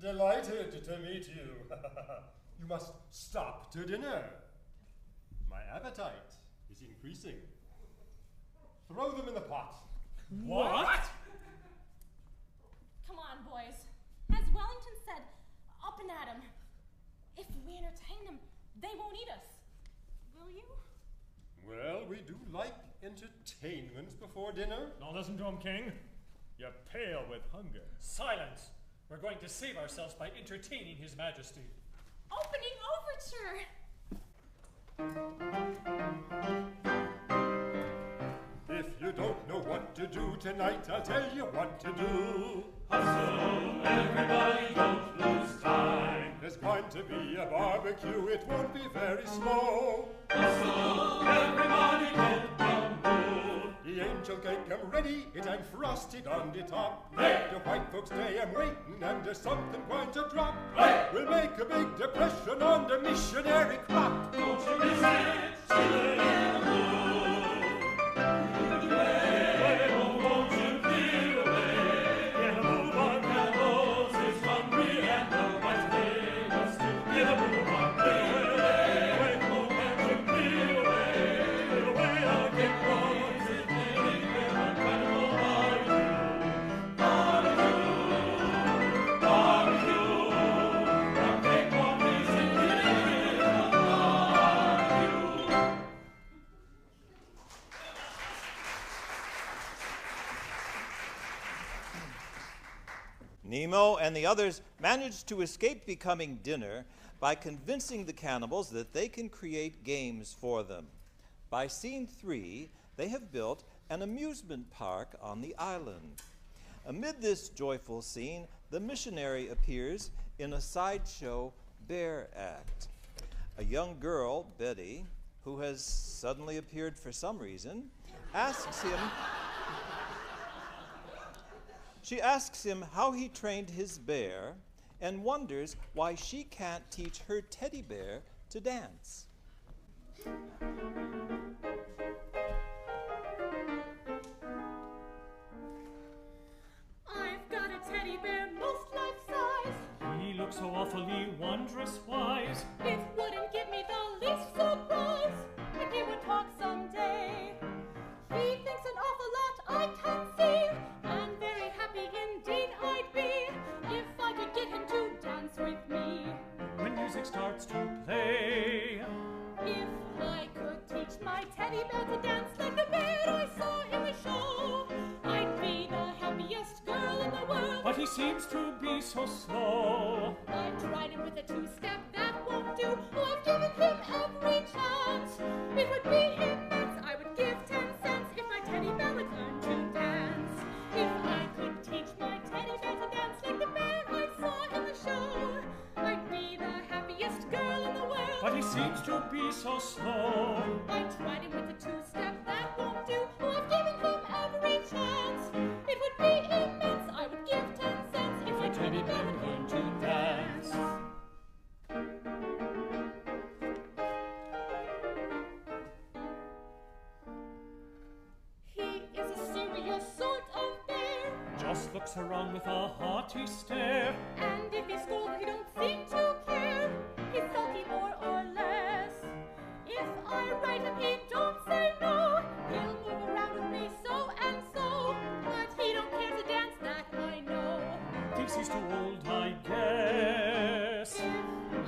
Delighted to meet you. You must stop to dinner. My appetite is increasing. Throw them in the pot. What? Come on, boys. As Wellington said, up and at 'em. If we entertain them, they won't eat us. Will you? Well, we do like entertainments before dinner. Don't listen to him, king. You're pale with hunger. Silence! We're going to save ourselves by entertaining His Majesty. Opening overture! If you don't know what to do tonight, I'll tell you what to do. Hustle, everybody, don't lose time. There's going to be a barbecue, it won't be very slow. Hustle, everybody, get on board. The angel cake I'm ready, it I'm frosted on the top. Hey! The white folks day I'm waiting and there's something going to drop. Hey! We'll make a big depression on the missionary crop. Don't you miss it, children in the moon. Won't you feel away? Yeah, move on, the rose is hungry and the white day was to give a move on. Nemo and the others manage to escape becoming dinner by convincing the cannibals that they can create games for them. By scene 3, they have built an amusement park on the island. Amid this joyful scene, the missionary appears in a sideshow bear act. A young girl, Betty, who has suddenly appeared for some reason, asks him how he trained his bear and wonders why she can't teach her teddy bear to dance. I've got a teddy bear most life-size. He looks so awfully wondrous wise. It wouldn't give me the least surprise if he would talk someday. He thinks an awful lot, I can see, and very happy indeed I'd be if I could get him to dance with me. When music starts to play, If I could teach my teddy bear to dance like the bear I saw in the show, I'd be the happiest girl in the world. but he seems to be so slow. I tried him with a two-step, that won't do. Oh, I've given him every chance. It would be immense, I would give 10 cents if my teddy bear would learn to dance. If I could teach my teddy bear to dance like the bear I saw in the show, I'd be the happiest girl in the world. But he seems to be so slow. I tried him with a two-step, that won't do. Oh, I've given him every chance. It would be immense, I would give 10 cents if my teddy bear would learn to dance. He is a serious sort of bear, Just looks around with a haughty stare. and if he scolds, he don't seem to care. He's sulky more or less. If I write him, he don't say no. He'll move around with me so and so, but he don't care to dance, that I know. Thinks he's too old, I guess. If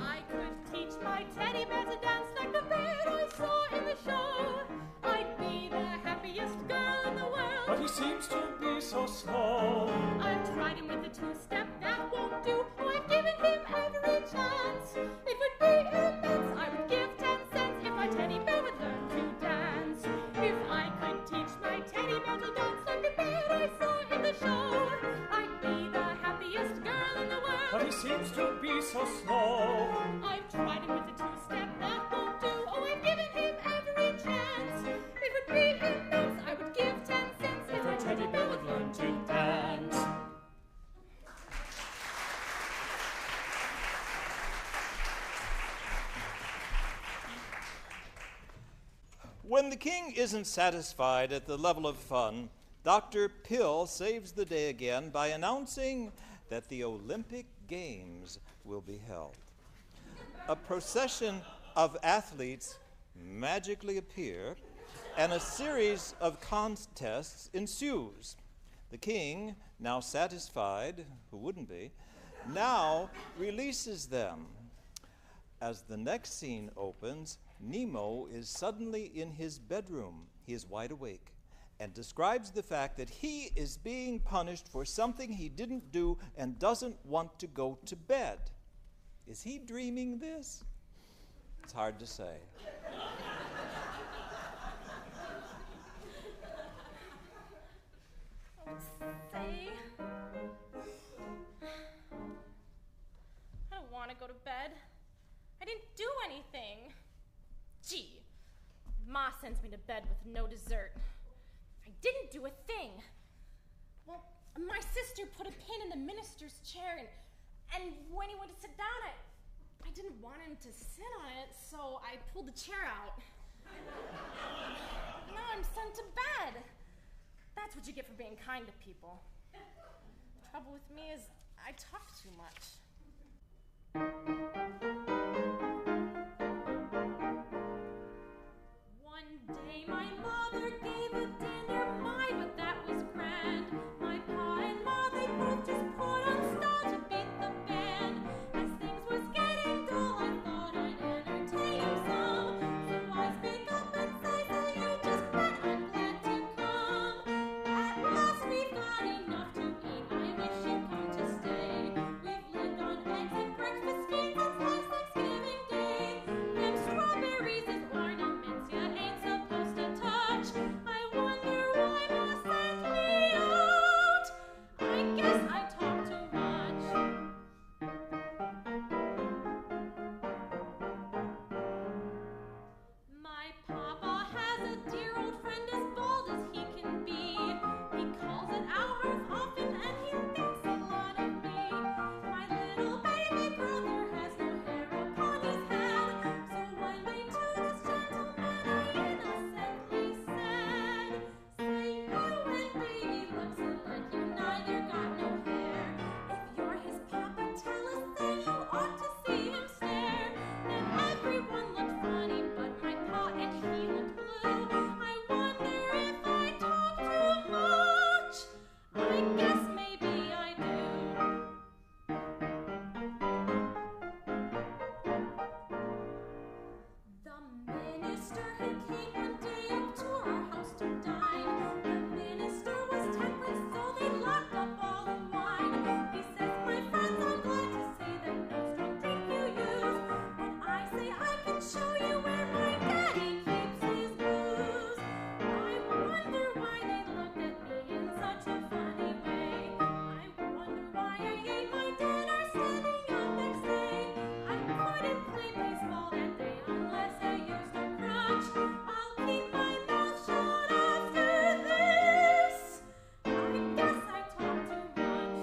I could teach my teddy bear to dance like the bear I saw in the show, I'd be the happiest girl in the world. But he seems to be so slow. I've tried him with a two-step, that won't do. Oh, I've given him every chance. It would be immense, I would give 10 cents if my teddy bear would learn to dance. If I could teach my teddy bear to dance like the bear I saw in the show, I'd be the happiest girl in the world. But he seems to be so slow. I've tried him with a two-step, that won't do. Oh, I've given him every chance. It would be immense, I would give 10 cents if my teddy bear would learn to dance. When the king isn't satisfied at the level of fun, Dr. Pill saves the day again by announcing that the Olympic Games will be held. A procession of athletes magically appear, and a series of contests ensues. The king, now satisfied, who wouldn't be, now releases them. As the next scene opens, Nemo is suddenly in his bedroom. He is wide awake and describes the fact that he is being punished for something he didn't do and doesn't want to go to bed. Is he dreaming this? It's hard to say. Say, I don't want to go to bed. I didn't do anything. Gee, Ma sends me to bed with no dessert. I didn't do a thing. Well, my sister put a pin in the minister's chair, and when he went to sit down, I didn't want him to sit on it, so I pulled the chair out. Now I'm sent to bed. That's what you get for being kind to people. The trouble with me is I talk too much. One day my mother gave a dinner, my, but that was grand. My pa and ma, they both just put on style to beat the band. As things was getting dull, I thought I'd entertain 'em some. So I speak up and say, so you just bet I'm glad to come. At last we've got enough to eat, I wish you'd come to stay. We've lived on eggs and breakfast beans and sliced Thanksgiving Day. Them strawberries is ornaments you ain't supposed to touch. I wonder why ma sent me out. I guess I talk too much. My papa has a dear old friend as bald as he can be. He calls it ours often and he thinks a lot of me. My little baby brother has no hair upon his head. So one day to this gentleman I innocently said, say you and baby looks alike, you neither got no hair. If you're his papa, tell us then you ought to see him stare. Then everyone looked funny, but my pa and he looked blue. I wonder if I talk too much. I guess maybe I do. The minister, he came one day up to our house to dine. The minister was temperate, so they locked up all the wine. He says, my friends, I'm glad to say that no strong drink you use. But I say I can show you where my daddy keeps his booze. I wonder why they looked at me in such a funny way. I wonder why I ate my dinner standing up next day. I couldn't play baseball that day unless I used a crutch. I'll keep my mouth shut after this. I guess I talk too much.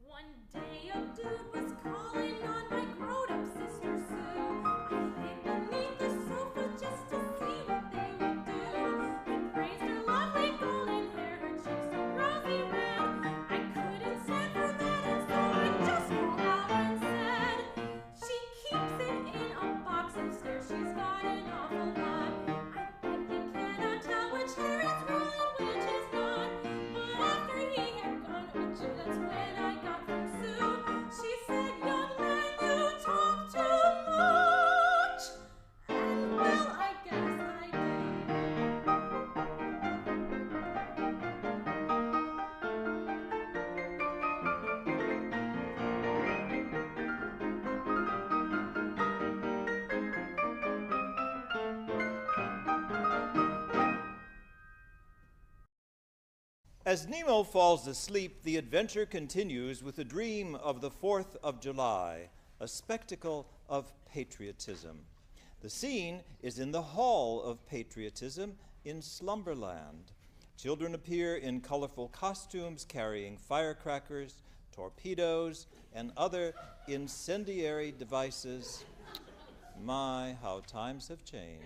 One day a dude was calling on my grown-up sister Sue. I hid beneath the sofa just to see what they would do. He praised her lovely golden hair, her cheeks so rosy red. I couldn't stand for that, and so I just called out and said, she keeps it in a box upstairs, she's got an awful lot. I bet you cannot tell which hair is real and which is not. But after he had gone, oh gee, that's when I got from Sue. She said, young man, you talk too much. And well, I guess I do. As Nemo falls asleep, the adventure continues with a dream of the 4th of July, a spectacle of patriotism. The scene is in the Hall of Patriotism in Slumberland. Children appear in colorful costumes carrying firecrackers, torpedoes, and other incendiary devices. My, how times have changed.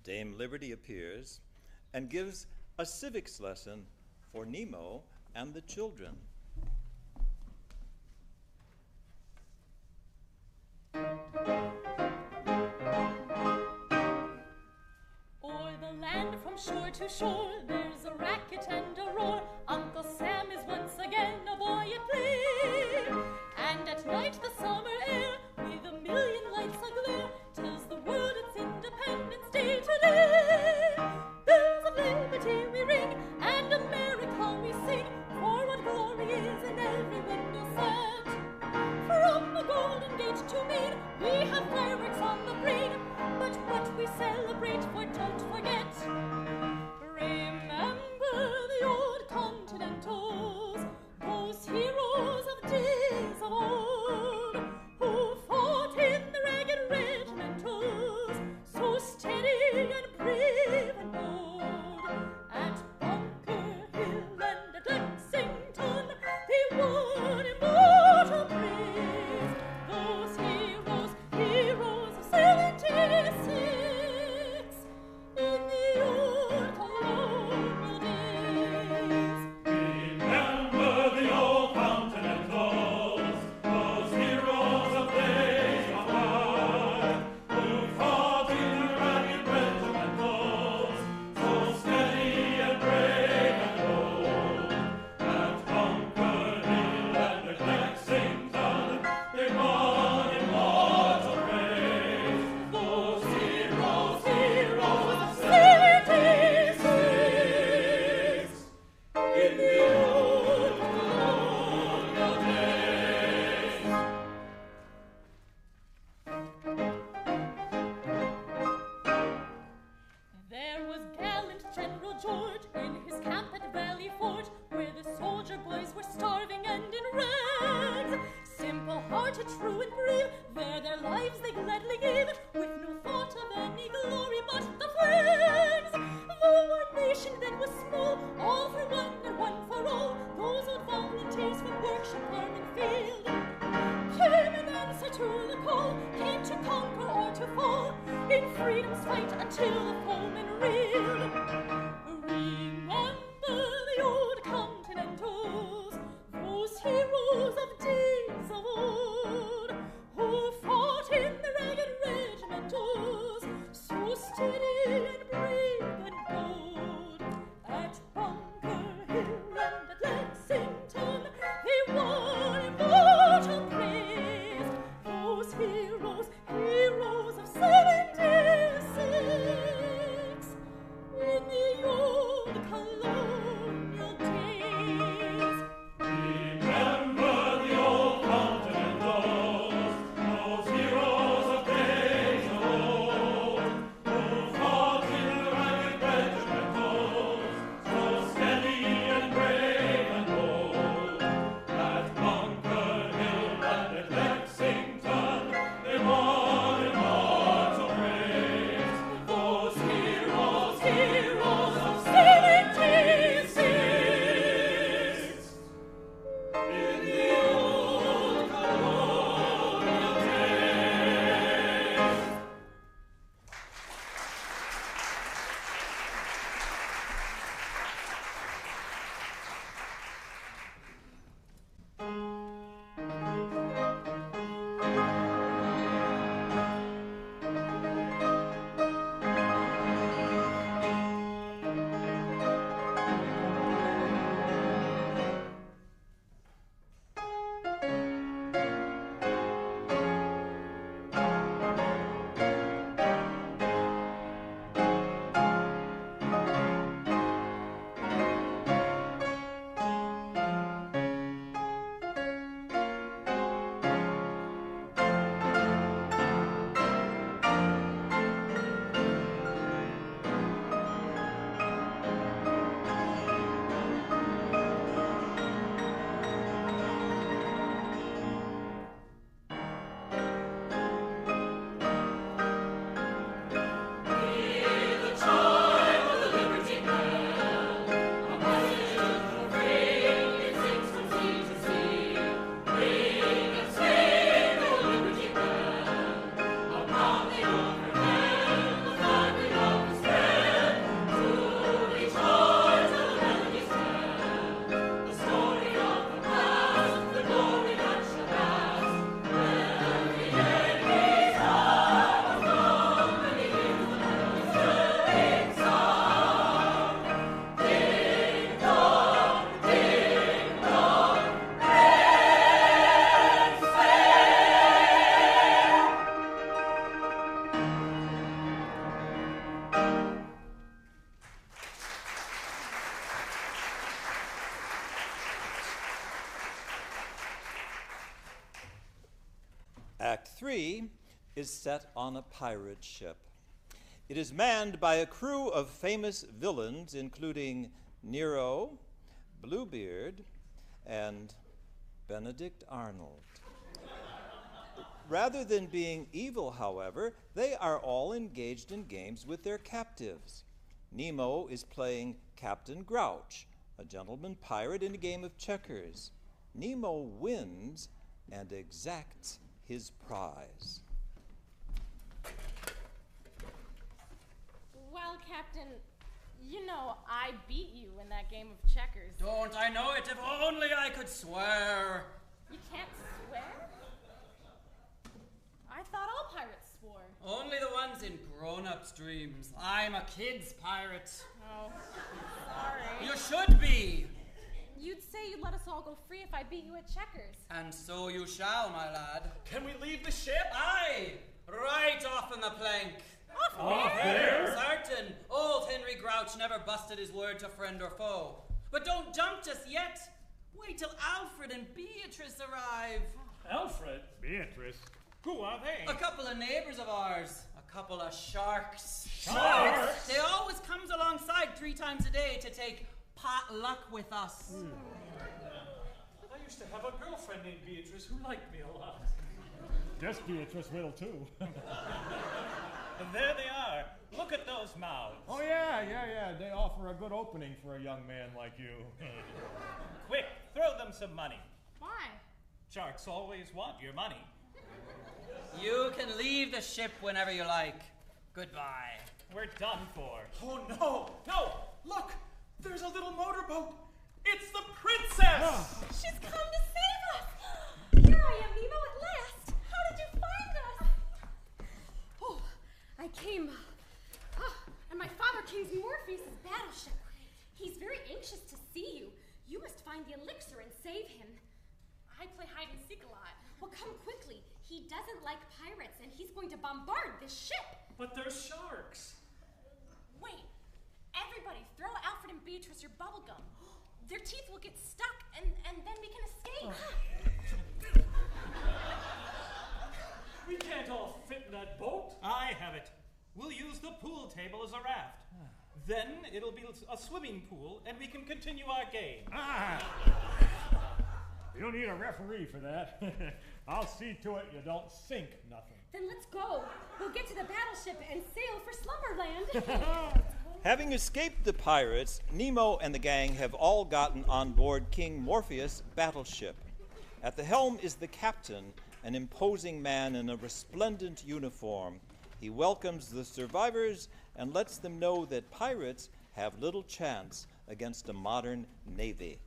Dame Liberty appears and gives a civics lesson for Nemo and the children. O'er the land from shore to shore, there's a racket and a roar. Uncle Sam is once again a boy at play. And at night the summer air, with a million lights aglare, tells the world it's Independence Day today. Bells of liberty we ring, and America we sing, for what glory is in every window set. From the Golden Gate to Maine, we have fireworks on the brain, but what we celebrate for don't forget. Remember the old Continentals, those heroes of days of old, who fought in the ragged regimentals, so steady and brave and bold. At Bunker Hill and at Lexington, they won immortal praise. Those heroes, heroes of 76, in the old colonial days. Remember the old Continentals, those heroes of days of old, who fought in the ragged regimentals, so steady and brave and bold. At Bunker Hill and at Lexington, they won immortal praise. Those heroes, heroes of 76, in the old colonial days. There was gallant General George in his camp at Valley Forge, where the soldier boys were starving and in rags. Simple-hearted, true and brave, there their lives they gladly gave, with no thought of any glory but the flags. Though our nation then was small, all for one and one for all, those old volunteers from workshop, farm and field came in answer to the call, came to conquer or to fall, in freedom's fight until the foeman reeled. Remember the old Continentals, those heroes of days of old, who fought in the ragged regimentals, so steady and brave and bold. At Bunker Hill and at Lexington, they won immortal praise. Those heroes, heroes of 76, in the old colonial days. Remember the old Continentals, those heroes of days of old, who fought in the ragged regimentals, 3 is set on a pirate ship. It is manned by a crew of famous villains, including Nero, Bluebeard, and Benedict Arnold. Rather than being evil, however, they are all engaged in games with their captives. Nemo is playing Captain Grouch, a gentleman pirate in a game of checkers. Nemo wins and exacts his prize. Well, Captain, you know I beat you in that game of checkers. Don't I know it? If only I could swear. You can't swear? I thought all pirates swore. Only the ones in grown-ups' dreams. I'm a kid's pirate. Oh, sorry. You should be. You'd say you'd let us all go free if I beat you at checkers. And so you shall, my lad. Can we leave the ship? Aye, right off on the plank. Off there? Certain. Old Henry Grouch never busted his word to friend or foe. But don't jump just yet. Wait till Alfred and Beatrice arrive. Alfred? Beatrice. Who are they? A couple of neighbors of ours. A couple of sharks. Sharks? They always comes alongside 3 times a day to take potluck with us. I used to have a girlfriend named Beatrice who liked me a lot. Guess Beatrice will too. And there they are. Look at those mouths. Oh yeah. They offer a good opening for a young man like you. Quick, throw them some money. Why? Sharks always want your money. You can leave the ship whenever you like. Goodbye. We're done for. Oh no! No! Look! There's a little motorboat! It's the princess! She's come to save us! Here I am, Nemo, at last! How did you find us? Oh, I came. And my father, King Morpheus' battleship. He's very anxious to see you. You must find the elixir and save him. I play hide and seek a lot. Well, come quickly. He doesn't like pirates, and he's going to bombard this ship. But there's sharks! Wait. Everybody, throw Alfred and Beatrice your bubble gum. Their teeth will get stuck, and then we can escape. We can't all fit in that boat! I have it. We'll use the pool table as a raft. Then it'll be a swimming pool, and we can continue our game. You don't need a referee for that. I'll see to it you don't sink nothing. Then let's go. We'll get to the battleship and sail for Slumberland. Having escaped the pirates, Nemo and the gang have all gotten on board King Morpheus' battleship. At the helm is the captain, an imposing man in a resplendent uniform. He welcomes the survivors and lets them know that pirates have little chance against a modern navy.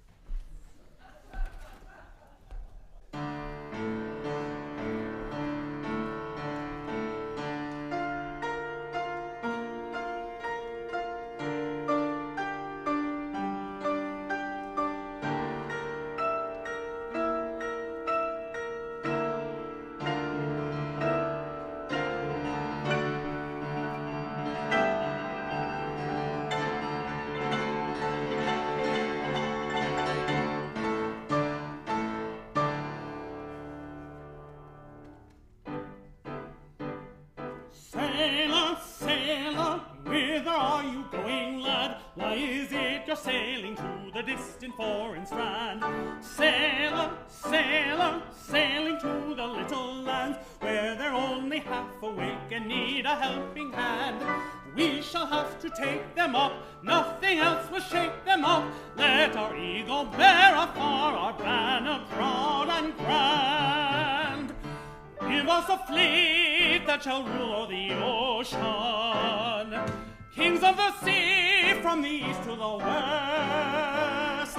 Sailor, sailor, whither are you going, lad? Why is it you're sailing to the distant foreign strand? Sailor, sailor, sailing to the little lands where they're only half awake and need a helping hand. We shall have to take them up, nothing else will shake them up. Let our eagle bear afar our banner proud and grand. Give us a fleet that shall rule o'er the ocean, kings of the sea from the east to the west.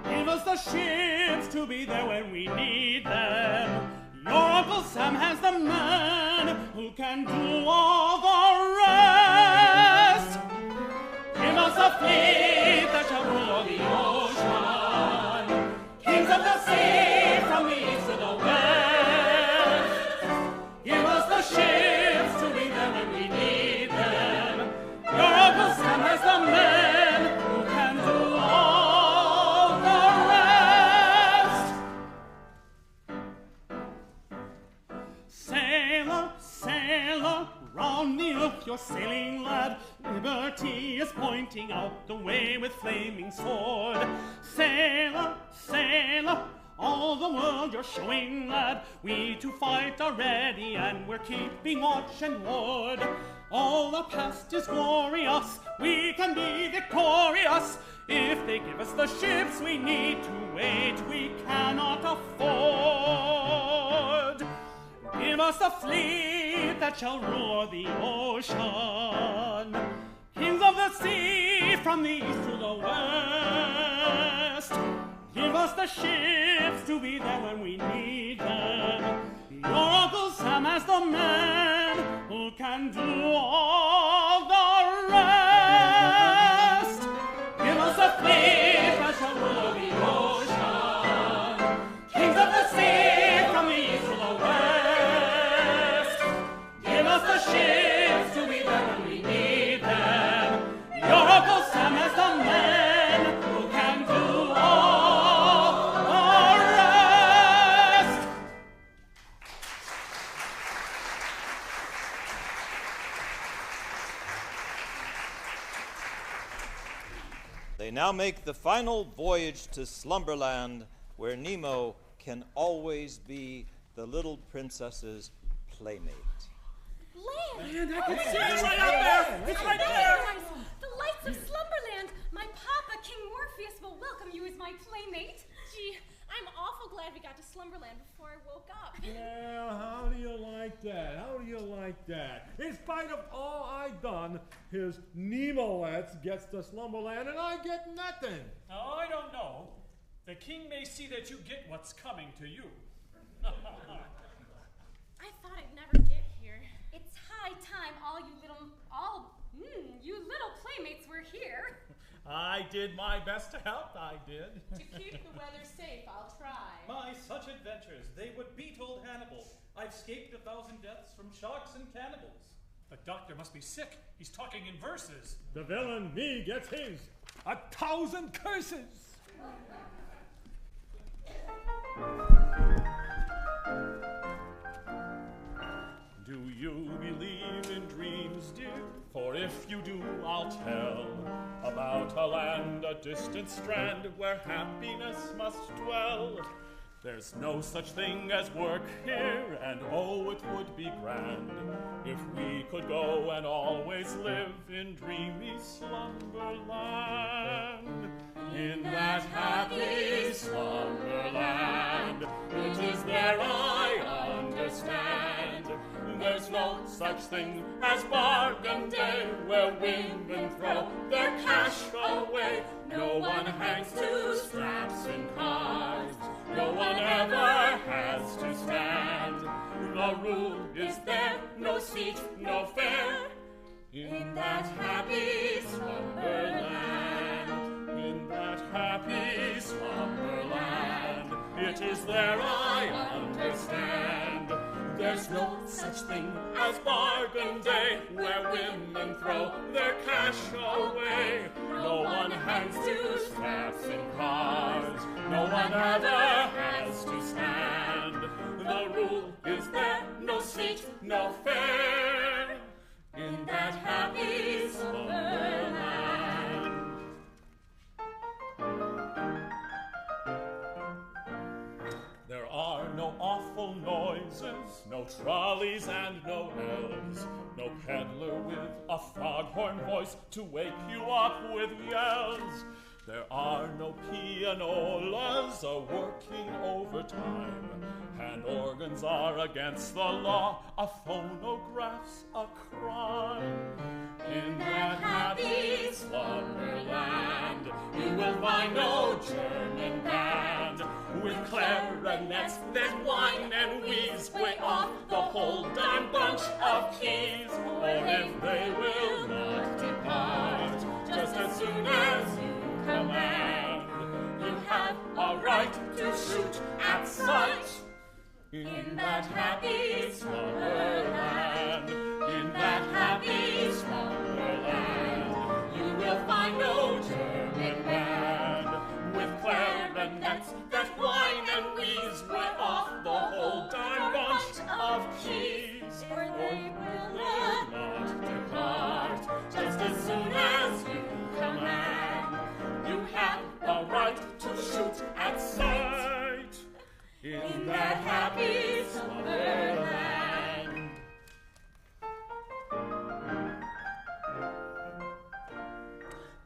Give us the ships to be there when we need them. Your Uncle Sam has the men who can do all the rest. Give us a fleet that shall rule o'er the ocean, kings of the sea from the east to the west. Give us the ships to be there when we need them. Your Uncle Sam has the men who can do all the rest. Say liberty is pointing out the way with flaming sword. Sailor, sailor, all the world you're showing, lad. We to fight are ready, and we're keeping watch and ward. All the past is glorious, we can be victorious. If they give us the ships we need to wait, we cannot afford. Give us a fleet that shall roar the ocean. Kings of the sea from the east to the west. Give us the ships to be there when we need them. Your Uncle Sam has the man who can do all the rest. Give us a fleet that shall rule the ocean. Kings of the sea from the east to the west. Give us the ships to be there when we need them. Your Uncle Sam has the man who can do all the rest. They now make the final voyage to Slumberland, where Nemo can always be the little princess's playmate. Land! I can see it right out there! It's right there! The lights of Slumberland! My papa, King Morpheus, will welcome you as my playmate. Gee, I'm awful glad we got to Slumberland before I woke up. Well, how do you like that? How do you like that? In spite of all I've done, his Nemo-lets gets to Slumberland and I get nothing. Now, I don't know. The king may see that you get what's coming to you. I thought I'd never get here. It's high time you little playmates were here. I did my best to help, I did. To keep the weather safe, I'll try. My, such adventures, they would beat old Hannibal. I've escaped 1,000 deaths from sharks and cannibals. The doctor must be sick. He's talking in verses. The villain, me, gets his 1,000 curses. Do you believe in dreams, dear? For if you do, I'll tell about a land, a distant strand, where happiness must dwell. There's no such thing as work here, and oh, it would be grand if we could go and always live in dreamy slumberland. In that happy slumberland, it is there I understand. There's no such thing as bargain day, where women throw their cash away. No one hangs to straps in cars, no one ever has to stand. The rule is there, no seat, no fare, in that happy slumberland. In that happy slumberland, it is there I understand. There's no such thing as bargain day, where women throw their cash away. No one hangs to straps in cars, no one ever has to stand. The rule is there, no seat, no fare, in that happy slumberland. There are no awful noises, no trolleys and no elves, no peddler with a foghorn voice to wake you up with yells. There are no pianolas a-working overtime, and organs are against the law, a phonograph's a crime. In that happy slumberland, you will find no German band with clarinets that whine and wheeze way off the whole darn bunch of keys. Or if they will not depart just as soon as you command, you have a right to shoot at sight. In that happy slumberland, in that happy slumberland, you will find no German band with clarinets that whine and wheeze way off the whole darn bunch of keys. Or they will not depart just as soon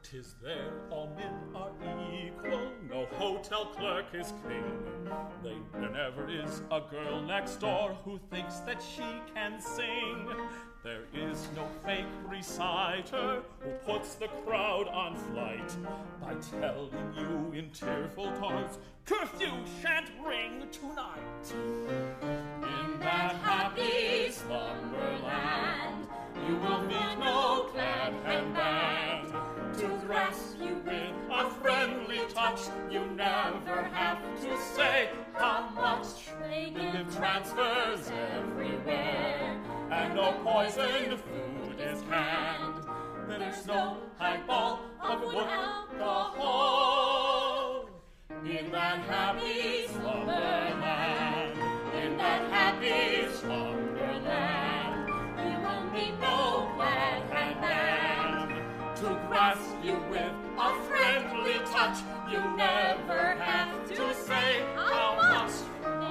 'Tis there all men are equal, no hotel clerk is king. There never is a girl next door who thinks that she can sing. There is no fake reciter who puts the crowd on flight by telling you in tearful tones, curfew shan't ring tonight. In that happy slumberland, you will meet no clad handband to grasp you with a friendly touch. You never have to say how much. They give transfers everywhere, and no poisoned food is canned. There's no highball of wood alcohol in that happy slumberland. In that happy slumberland, you will meet no glad handband to grasp you with a friendly touch. You never have to say how much.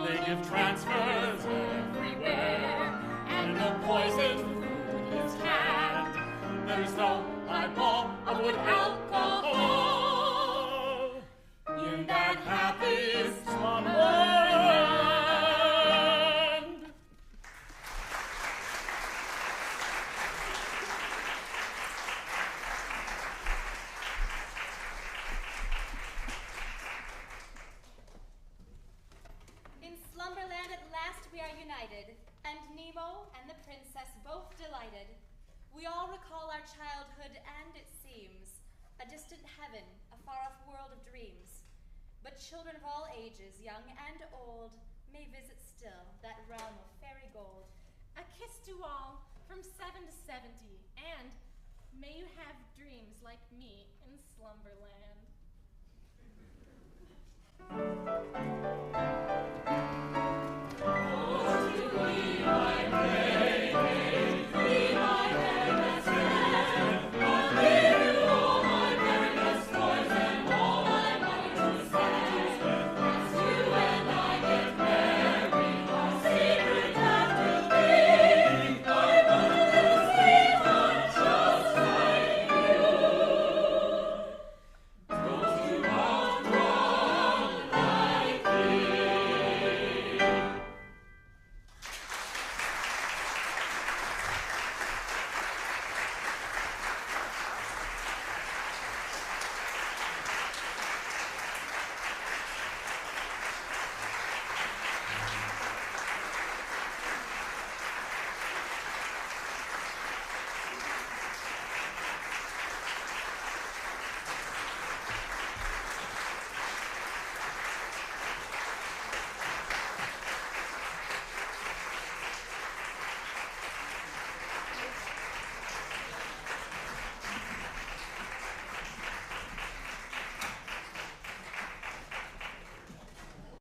They give transfers everywhere, and no poison food is canned. There's no eyeball of wood alcohol in that happy slumberland. In Slumberland at last we are united, and Nemo and the princess both delighted. We all recall our childhood, and it seems a distant heaven, a far-off world of dreams. But children of all ages, young and old, may visit still that realm of fairy gold. A kiss to all from 7 to 70, and may you have dreams like me in Slumberland.